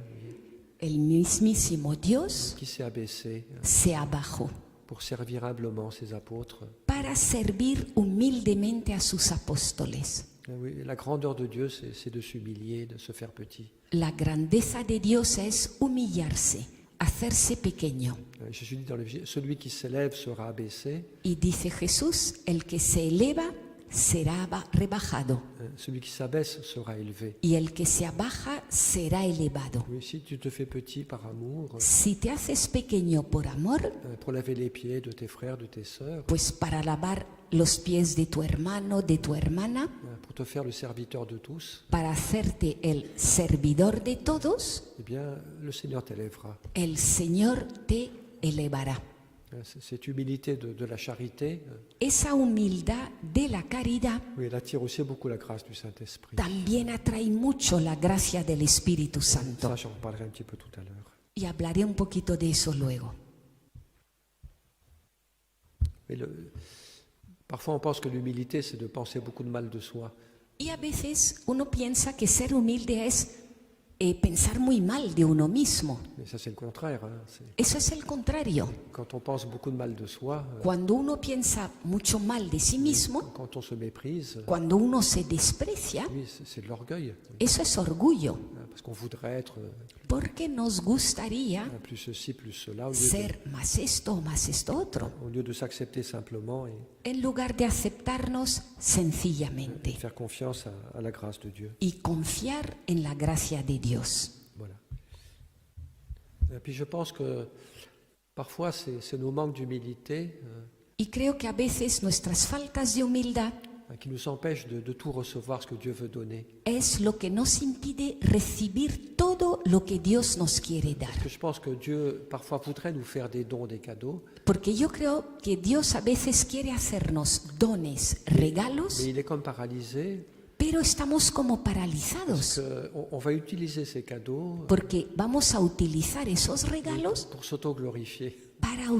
El mismísimo Dios qui s'est abaissé se abajó pour servir humblement ses apôtres. para servir humildemente a sus apóstoles. Oui, la grandeur de Dieu, c'est de s'humilier, de se faire petit. La grandeza de Dios es humillarse, hacerse pequeño. Jésus dit dans l'Évangile, celui qui s'élève sera abaissé, Y dice Jesús, el que se eleva será rebajado celui qui s'abaisse sera élevé. y el que se abaja será elevado. Oui, si tu te fais petit par amour, Si te haces pequeño por amor, pour laver les pieds de tes frères, de tes sœurs, pues para lavar los pies de tu hermano, de tu hermana, pour te faire le serviteur de tous, para hacerte el servidor de todos, eh bien, le Seigneur t'élèvera. el Señor te elevará. Cette humilité de la charité, Esa humildad de la caridad oui, elle attire aussi beaucoup la grâce du Saint-Esprit. también atrae mucho la gracia del Espíritu Santo. Ça, j'en reparlerai un petit peu tout à l'heure. Y hablaré un poquito de eso luego. Mais parfois, on pense que l'humilité, c'est de penser beaucoup de mal de soi. Y a veces uno piensa que ser humilde es pensar muy mal de uno mismo. Mais ça, c'est le contraire. Eso es el contrario. Quand on pense beaucoup de mal de soi, Cuando uno piensa mucho mal de sí mismo, quand on se méprise, cuando uno se desprecia, oui, c'est de l'orgueil. eso es orgullo, Parce qu'on voudrait être porque nos gustaría plus ceci, plus cela, ser más esto o más esto otro, au lieu de s'accepter simplement et en lugar de aceptarnos sencillamente faire confiance à la grâce de Dieu. y confiar en la gracia de Dios. Voilà. Et puis je pense que parfois, c'est nos manques d'humilité Y creo que a veces nuestras faltas de humildad qui nous empêchent de tout recevoir ce que Dieu veut donner. es lo que nos impide recibir todo lo que Dios nos quiere dar. Parce que je pense que Dieu parfois voudrait nous faire des dons, des cadeaux, Porque yo creo que Dios a veces quiere hacernos dones, regalos, mais il est comme paralysé. pero estamos como paralizados On va utiliser ces cadeaux porque vamos a utilizar esos regalos pour s'auto-glorifier. para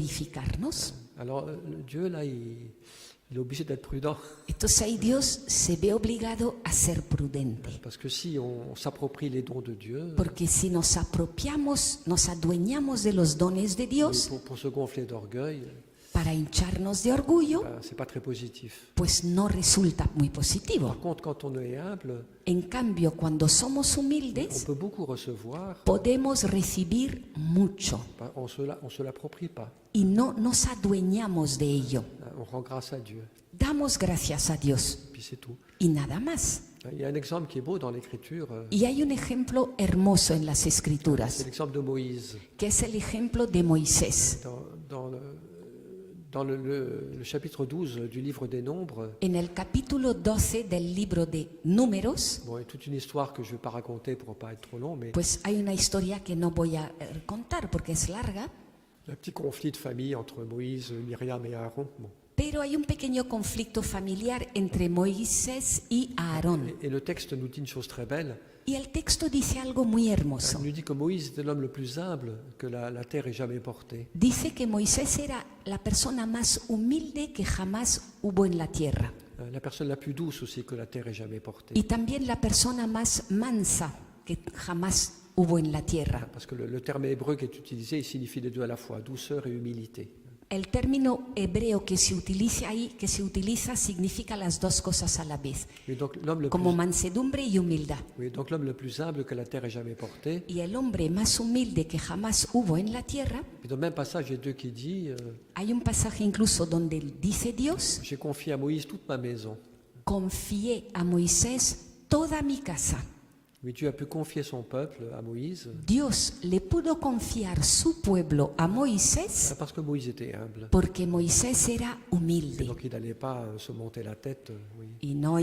autoglorificarnos. Alors Dieu, là, il est obligé d'être prudent. Entonces ahí Dios se ve obligado a ser prudente. Parce que si on s'approprie les dons de Dieu, Porque si nos apropiamos, nos adueñamos de los dones de Dios pour se gonfler d'orgueil, para hincharnos de orgullo, c'est pas très positif. pues no resulta muy positivo. Par contre, quand on est humble, En cambio, cuando somos on humildes, peut beaucoup recevoir, podemos recibir mucho on se l'approprie pas. y no nos adueñamos de ello. On rend grâce à Dieu. Damos gracias a Dios Puis c'est tout. y nada más. Il y a un exemple qui est beau dans l'Écriture, Y hay un ejemplo hermoso en las c'est Escrituras, l'exemple de Moïse. que es el ejemplo de Moisés. Dans le chapitre 12 du livre des Nombres, En el capítulo 12 del libro de Números, bon, il y a toute une histoire que je ne vais pas raconter pour ne pas être trop long, mais pues hay una historia que no voy a contar porque es larga. un petit conflit de famille entre Moïse, Myriam et Aaron. Bon. Pero hay un pequeño conflicto familiar entre Moisés y Aarón. Et le texte nous dit une chose très belle. Y el texto dice algo muy hermoso. Il nous dit que Moïse était l'homme le plus humble que la terre ait jamais porté. Dice que Moisés era la persona más humilde que jamás hubo en la tierra. La personne la plus douce aussi que la terre ait jamais portée. Y también la persona más mansa que jamás hubo en la tierra. Parce que le terme hébreu qui est utilisé, il signifie les deux à la fois, douceur et humilité. El término hebreo que se utiliza significa las dos cosas a la vez, Et donc l'homme le, como mansedumbre y humildad. donc l'homme le plus humble que la terre ait jamais porté. Y el hombre más humilde que jamás hubo en la tierra, Et dans le même passage, il y a Dieu qui dit hay un pasaje incluso donde dice Dios, j'ai confié à Moïse toute ma maison. confié a Moisés toda mi casa. Mais Dieu a pu confier son peuple à Moïse Dios le pudo confiar su pueblo a Moisés parce que Moïse était humble. porque Moisés era Et humilde donc il n'allait pas se monter la tête. Oui. y no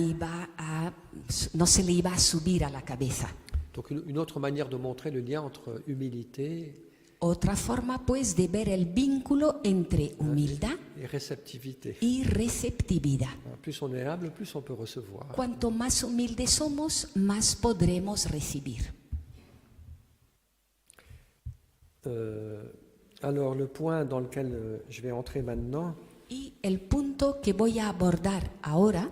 se le iba a subir a la cabeza. Donc une autre manière de montrer le lien entre humilité Otra forma, pues, de ver el vínculo entre humildad et réceptivité. y receptividad. Plus on est humble, plus on peut recevoir. Cuanto más humildes somos, más podremos recibir. Alors le point dans lequel je vais entrer maintenant, Y el punto que voy a abordar ahora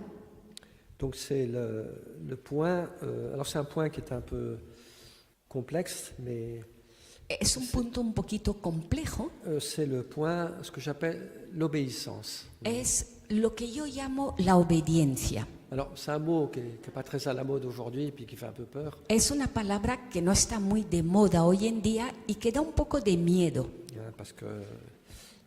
donc c'est le point, alors c'est un point qui est un peu complexe, mais es un punto un poquito complejo. c'est le point, ce que j'appelle l'obéissance. Es lo que yo llamo la obediencia. Alors c'est un mot qui n'est pas très à la mode aujourd'hui, puis qui fait un peu peur, Es una palabra que no está muy de moda hoy en día y que da un poco de miedo, parce que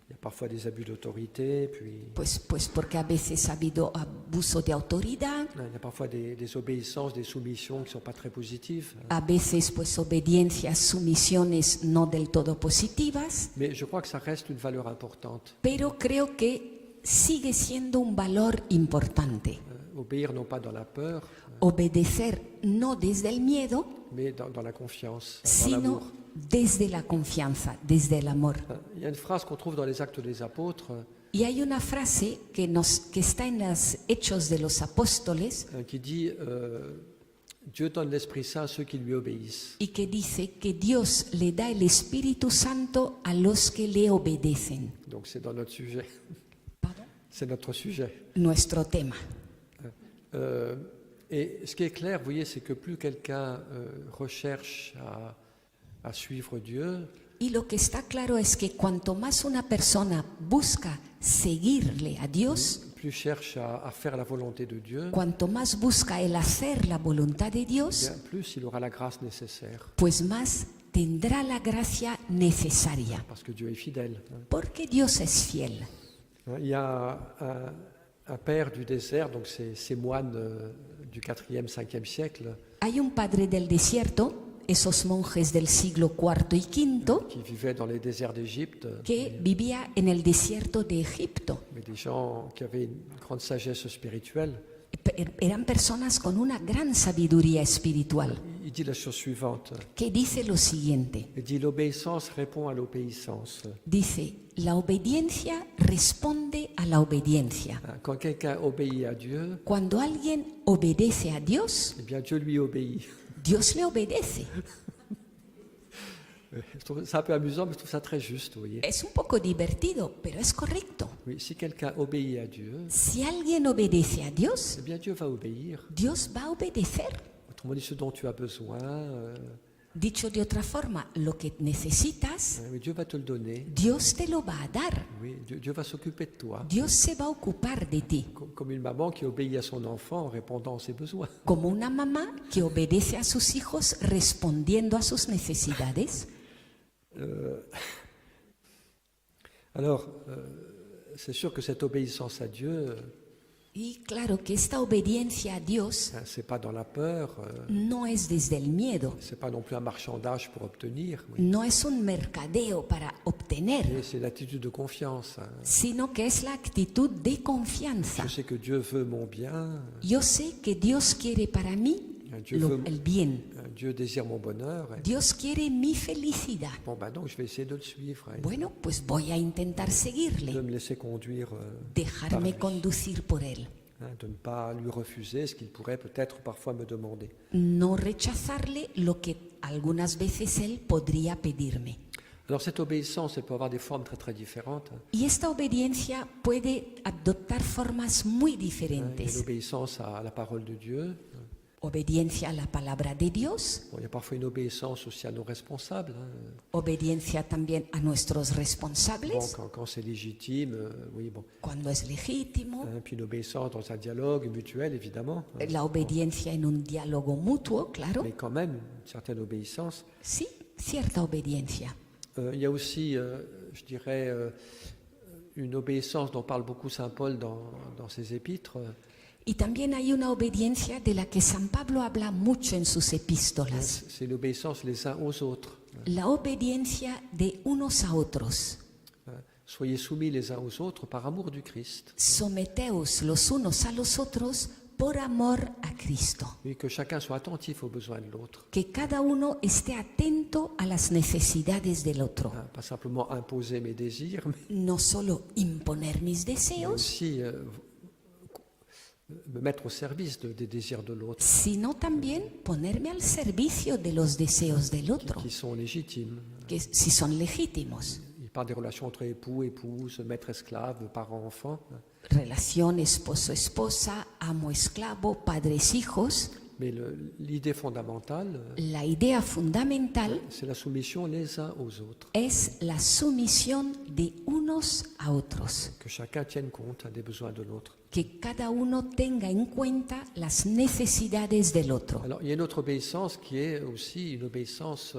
il y a parfois des abus d'autorité, puis pues porque a veces ha habido abuso de autoridad, il y a parfois des obéissances, des soumissions qui ne sont pas très positives. a veces pues obediencias, sumisiones no del todo positivas, Mais je crois que ça reste une valeur importante. pero creo que sigue siendo un valor importante. Obéir non pas dans la peur, Obedecer no desde el miedo, mais dans la confiance, dans sino l'amour. desde la confianza, desde el amor. Il y a une phrase qu'on trouve dans les Actes des Apôtres Y hay una frase que está en los Hechos de los Apóstoles qui dit Dieu donne l'Esprit Saint à ceux qui lui obéissent. y que dice que Dios le da el Espíritu Santo a los que le obedecen. Donc c'est dans notre sujet. C'est notre sujet. Nuestro tema. Et ce qui est clair, vous voyez, c'est que plus quelqu'un recherche à suivre Dieu, Y lo que está claro es que cuanto más una persona busca seguirle a Dios, plus cherche à faire la volonté de Dieu, cuanto más busca el hacer la voluntad de Dios, bien plus il aura la grâce nécessaire, pues más tendrá la gracia necesaria, parce que Dieu est fidèle. porque Dios es fiel. Il y a un père du désert, donc ces moines du 4e, 5e siècle, Hay un padre del desierto, esos monjes del siglo IV y V, qui vivaient dans les déserts d'Égypte, que vivía en el desierto de Egipto. mais des gens qui avaient une grande sagesse spirituelle. Eran personas con una gran sabiduría espiritual, Il dit la chose suivante, que dice lo siguiente. il dit l'obéissance répond à l'obéissance. Dice, la obediencia responde a la obediencia. Quand quelqu'un obéit à Dieu, Cuando alguien obedece a Dios, eh bien Dieu lui obéit. Dios le obedece. Je trouve ça un peu amusant, mais je trouve ça très juste, vous voyez. Es un poco divertido, pero es correcto. Oui, si quelqu'un obéit à Dieu, Si alguien obedece a Dios, eh bien Dieu va obéir. Dios va a obedecer. Autrement dit, ce dont tu as besoin, Dicho de otra forma, lo que necesitas, oui, Dieu va te le donner. Dios te lo va a dar. Oui, Dieu va s'occuper de toi. Dios se va a ocupar de ti. Comme une maman qui obéit à son enfant en répondant à ses besoins. Como una mamá que obedece a sus hijos respondiendo a sus necesidades. Alors, c'est sûr que cette obéissance à Dieu, Y claro que esta obediencia a Dios c'est pas dans la peur, no es desde el miedo, c'est pas non plus un marchandage pour obtenir, oui. no es un mercadeo para obtener, Mais c'est l'attitude de confiance. sino que es la actitud de confianza. Je sais que Dieu veut mon bien, Yo sé que Dios quiere para mí Dieu, veut, el bien. Dieu désire mon bonheur. Et, Dios quiere mi felicidad. bon, ben donc je vais essayer de le suivre. Et Bueno, pues voy a intentar de seguirle, me laisser conduire par dejarme lui, conducir por él, de ne pas lui refuser ce qu'il pourrait peut-être parfois me demander. no rechazarle lo que algunas veces él podría pedirme. Alors cette obéissance, elle peut avoir des formes très très différentes. Y esta obediencia puede adoptar formas muy Il y a diferentes. l'obéissance à la parole de Dieu. Obediencia a la palabra de Dios, Bon, il y a parfois une obéissance aussi à nos responsables. obediencia también a nuestros Bon, responsables quand c'est légitime, oui, bon. cuando es legítimo, Puis une obéissance dans un dialogue mutuel, évidemment. la obediencia en un diálogo mutuo, claro, Mais quand même, une certaine obéissance. sí, cierta obediencia. Il y a aussi, je dirais, une obéissance dont parle beaucoup Saint Paul dans ses épîtres. Y también hay una obediencia de la que San Pablo habla mucho en sus epístolas, C'est l'obéissance les uns aux autres. la obediencia de unos a otros. Soyez soumis les uns aux autres par amour du Christ. Someteos los unos a los otros por amor a Cristo. Oui, que chacun soit attentif aux besoins de l'autre. Que cada uno esté atento a las necesidades del otro. Pas simplement imposer mes désirs, mais No solo imponer mis deseos, aussi me mettre au service des désirs de l'autre, sino también ponerme al servicio de los deseos del otro, qui sont légitimes. que si son legítimos. Il parle des relations entre époux, épouses, maître, esclave, parents, enfants. Relación esposo-esposa, amo-esclavo, padres-hijos. Mais l'idée fondamentale, La idea fundamental c'est la soumission les uns aux autres. es la sumisión de unos a otros. Que chacun tienne compte des besoins de l'autre. Que cada uno tenga en cuenta las necesidades del otro. Alors, il y a une autre obéissance qui est aussi une obéissance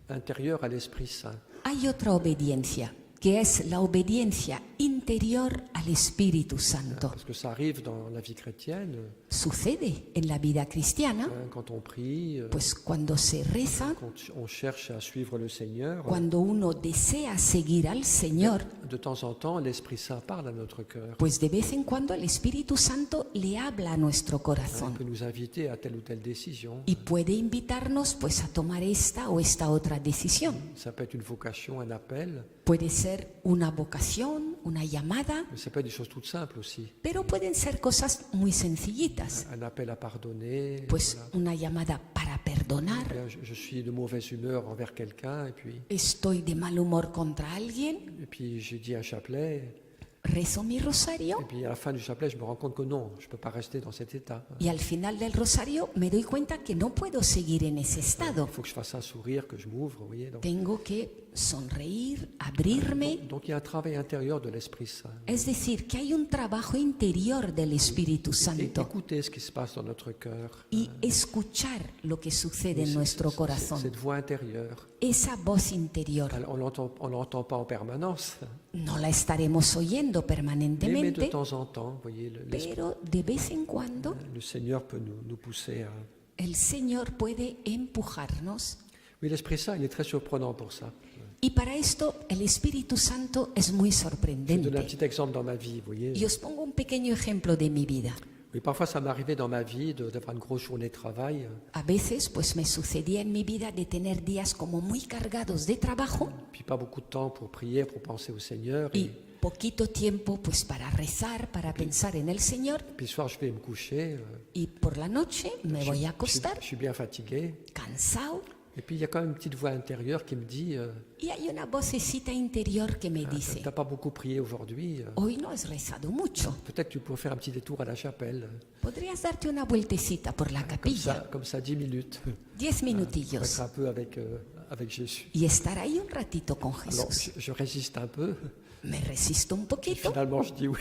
intérieure à l'Esprit Saint. Hay otra obediencia, que es la obediencia interior al Espíritu Santo. Parce que ça arrive dans la vie chrétienne, Sucede en la vida cristiana, quand on prie, pues cuando se reza, quand on cherche à suivre le Seigneur, cuando uno desea seguir al Señor, de temps en temps, l'Esprit Saint parle à notre cœur. pues de vez en cuando el Espíritu Santo le habla a nuestro Il corazón peut nous inviter à telle ou telle décision. y puede invitarnos pues a tomar esta o esta otra decisión. Ça peut être une vocation, un appel, Puede ser una vocación, una llamada, mais ça peut être des choses toutes simples aussi. pero pueden ser cosas muy sencillitas. Un appel à pardonner. Pues Voilà. una llamada para perdonar. Bien, je suis de mauvaise humeur envers quelqu'un, Estoy de mal humor contra alguien, et puis j'ai dit un chapelet, rezo mi rosario et puis à la fin du chapelet, je me rends compte que non, je ne peux pas rester dans cet état. y al final del rosario me doy cuenta que no puedo seguir en ese estado. Il faut que je fasse un sourire, que je m'ouvre, vous voyez. Tengo que sonreír, abrirme. Donc il y a un travail intérieur de l'Esprit Saint. Es decir, que hay un trabajo interior del Espíritu Et Santo écoutez ce qui se passe dans notre cœur. y escuchar lo que sucede en nuestro corazón. Cette voix intérieure. Esa voz interior Alors, on l'entend pas en permanence, no la estaremos oyendo mais de permanentemente, temps en temps, vous voyez, pero de vez en cuando le Seigneur peut nous pousser à... el Señor puede empujarnos. Oui, l'Esprit Saint, il est très surprenant pour ça. Y para esto el Espíritu Santo es muy Je vais donner un sorprendente. petit exemple dans ma vie, vous voyez. Y os pongo un pequeño ejemplo de mi vida. Oui, parfois ça m'est arrivé dans ma vie d'avoir une grosse journée de travail, A veces pues me sucedía en mi vida de tener días como muy cargados de trabajo puis pas beaucoup de temps pour prier, pour penser au Seigneur. y Et poquito tiempo pues para rezar, para pensar en el Señor, puis le soir, je vais me coucher. y por la noche me voy a acostar Je suis bien fatigué. cansado Et puis il y a quand même une petite voix intérieure qui me dit y hay una vocecita interior que me dice, t'as pas beaucoup prié aujourd'hui. hoy no has rezado mucho, Peut-être que tu pourrais faire un petit détour à la chapelle. podrías darte una vueltecita por la capilla, Comme ça 10 minutes. 10 Pour minutillos, être un peu avec Jésus. y estar ahí un ratito con Alors Jesús. je résiste un peu. Me resisto un poquito Finalement, je dis oui.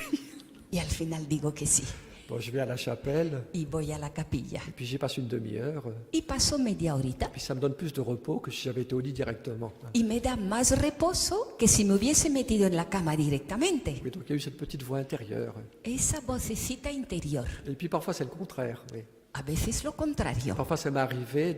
y al final digo que sí. Bon, je vais à la chapelle. Y voy a la capilla Et puis j'y passe une demi-heure. y paso media horita Puis ça me donne plus de repos que si j'avais été au lit directement. y me da más reposo que si me hubiese metido en la cama directamente. Oui, donc il y a eu cette petite voix intérieure. Esa vocecita interior. Et puis parfois c'est le contraire. Oui. a veces lo contrario, Parfois, ça m'est arrivé,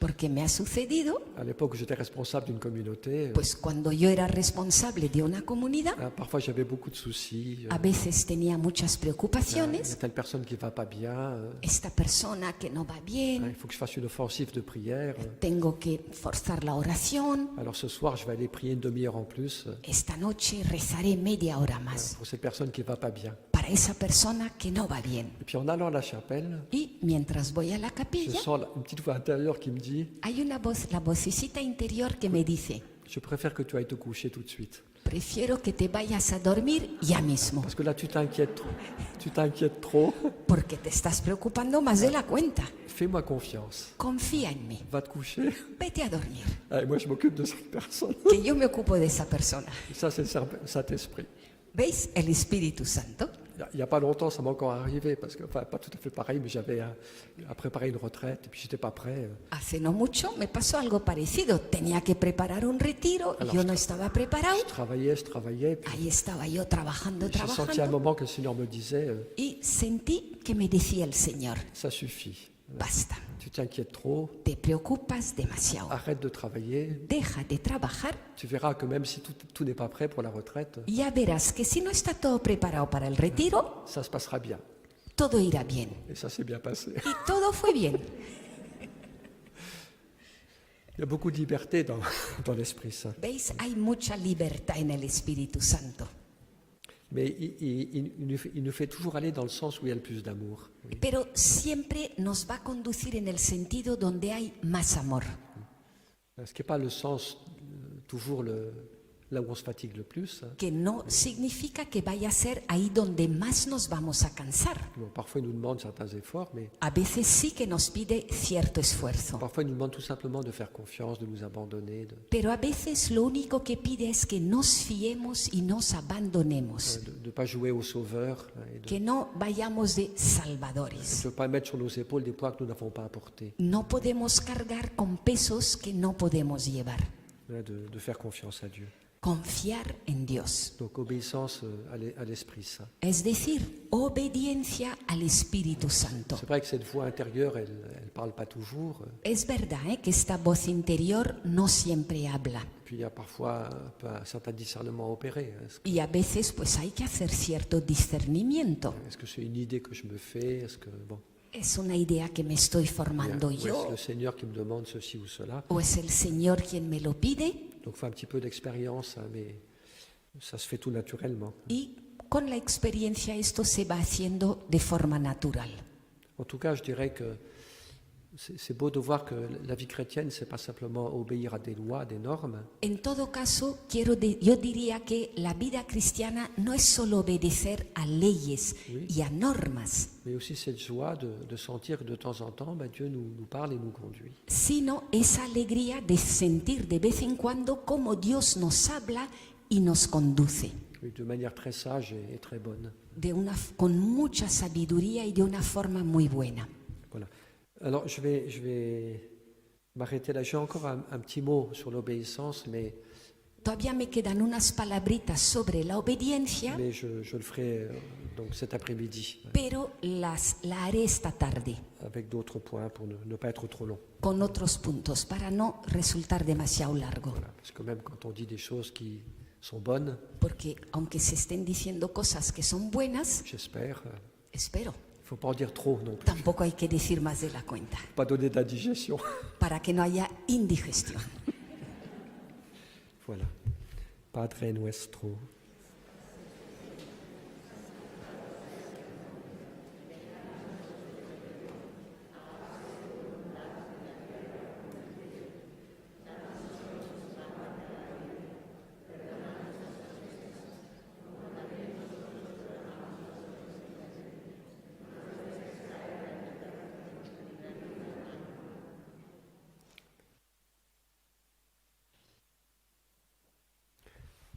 porque me ha sucedido, à l'époque où j'étais responsable d'une communauté, pues cuando yo era responsable de una comunidad, parfois j'avais beaucoup de soucis. a veces tenía muchas Il y a preocupaciones, telle personne qui ne va pas bien. esta persona que no va bien, Il faut que je fasse une offensive de prière. tengo que forzar la oración, Alors ce soir, je vais aller prier une demi-heure en plus esta noche rezaré media hora más pour cette personne qui ne va pas bien. para esa persona que no va bien. Et puis en allant à la chapelle, Y mientras voy a la je capilla, sens une petite voix intérieure qui me dit hay una voz, la vocecita interior que me dice, « Je préfère que tu ailles te coucher tout de suite. prefiero que te vayas a dormir ya mismo, Parce que là, tu t'inquiètes trop. Tu t'inquiètes trop. porque te estás preocupando más de la cuenta. Fais-moi confiance. Confía en mí, Va te coucher. vete a dormir, Et moi, je m'occupe de cette personne. que yo me ocupo de esa persona. Ça, c'est le Saint-Esprit. ¿Veis? El Espíritu Santo. Il n'y a pas longtemps, ça m'est encore arrivé, parce que, enfin, pas tout à fait pareil, mais j'avais à préparer une retraite, et puis j'étais pas prêt. Hace no mucho me pasó algo parecido. Tenía que preparar un retiro, yo no estaba preparado. Je travaillais, puis Ahí estaba yo trabajando, j'ai senti à un trabajando. moment que le Seigneur me disait Y sentí que me decía el Señor, ça suffit. basta, Tu t'inquiètes trop, te preocupas demasiado. arrête de travailler. Deja de trabajar Tu verras que même si tout n'est pas prêt pour la retraite, y ya verás que si no está todo preparado para el retiro, ça se passera bien. todo irá bien. Et ça s'est bien passé. Y todo fue bien. Il y a beaucoup de liberté dans l'Esprit Saint. ¿Veis? Hay mucha libertad en el Espíritu Santo. Mais il nous fait toujours aller dans le sens où il y a le plus d'amour. Pero siempre nos va a conducir en el sentido donde hay más amor. Ce qui n'est pas le sens toujours là où on se fatigue le plus. Que no significa que vaya a ser ahí donde más nos vamos a cansar. Bon, parfois, il nous demande certains efforts, mais A veces sí que nos pide cierto esfuerzo. parfois, il nous demande tout simplement de faire confiance, de nous abandonner, Pero a veces lo único que pide es que nos fiemos y nos abandonemos. de ne pas jouer au sauveur, et de Que no vayamos de salvadores. ne pas mettre sur nos épaules des poids que nous n'avons pas apportés, No podemos cargar con pesos que no podemos llevar. de faire confiance à Dieu. Confiar en Dios. Donc, obéissance à l'Esprit Saint. Es decir, obediencia al Espíritu Santo. C'est vrai que cette voix intérieure, elle ne parle pas toujours. Es verdad que esta voz interior no siempre habla. Puis il y a parfois un certain discernement à opérer. Y a veces pues hay que hacer cierto discernimiento. Est-ce que c'est une idée que je me fais? Est-ce que bon, ¿Es una idea que me estoy formando ou est-ce yo? le Seigneur qui me demande ceci ou cela? ¿O es el Señor quien me lo pide? Donc, il faut un petit peu d'expérience, mais ça se fait tout naturellement. Y con la experiencia esto se va haciendo de forma natural. En tout cas, je dirais que c'est beau de voir que la vie chrétienne, c'est pas simplement obéir à des lois, des normes, En todo caso, yo diría que la vida cristiana no es solo obedecer a leyes y a normas, mais aussi cette joie de sentir que de temps en temps, Dieu nous parle et nous conduit. sino esa alegría de sentir de vez en cuando cómo Dios nos habla y nos conduce Oui, de manière très sage et très bonne. con mucha sabiduría y de una forma muy buena. Voilà. Alors, je vais m'arrêter là. J'ai encore un petit mot sur l'obéissance, mais Todavía me quedan unas palabritas sobre la obediencia, je le ferai donc cet après-midi pero la haré esta tarde avec d'autres points pour ne pas être trop long. con otros puntos para no resultar demasiado largo. Voilà. Parce que même quand on dit des choses qui sont bonnes, Porque aunque se estén diciendo cosas que son buenas, j'espère, espero, il ne faut pas en dire trop non plus. tampoco hay que decir más de la cuenta, Pas donner d'indigestion. para que no haya indigestión. Voilà. Padre nuestro.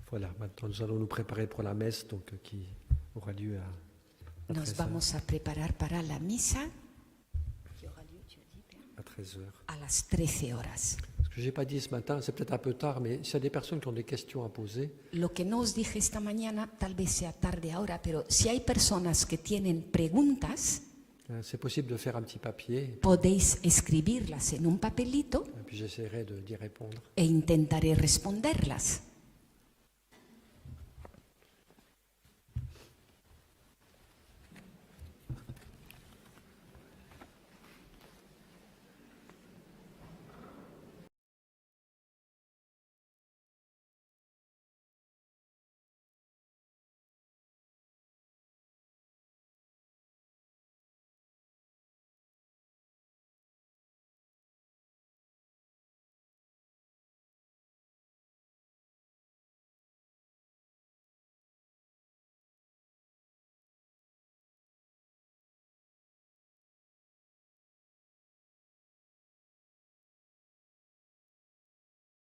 Voilà, maintenant nous allons nous préparer pour la messe donc, qui aura lieu à Nos 13 vamos a preparar para la misa à 13h. a las 13 horas. Ce que je n'ai pas dit ce matin, c'est peut-être un peu tard, mais s'il y a des personnes qui ont des questions à poser, Lo que no os dije esta mañana, tal vez sea tarde ahora, pero si hay personas que tienen preguntas, C'est possible de faire un petit papier, podéis escribirlas en un papelito et puis j'essaierai d'y répondre. e intentaré responderlas.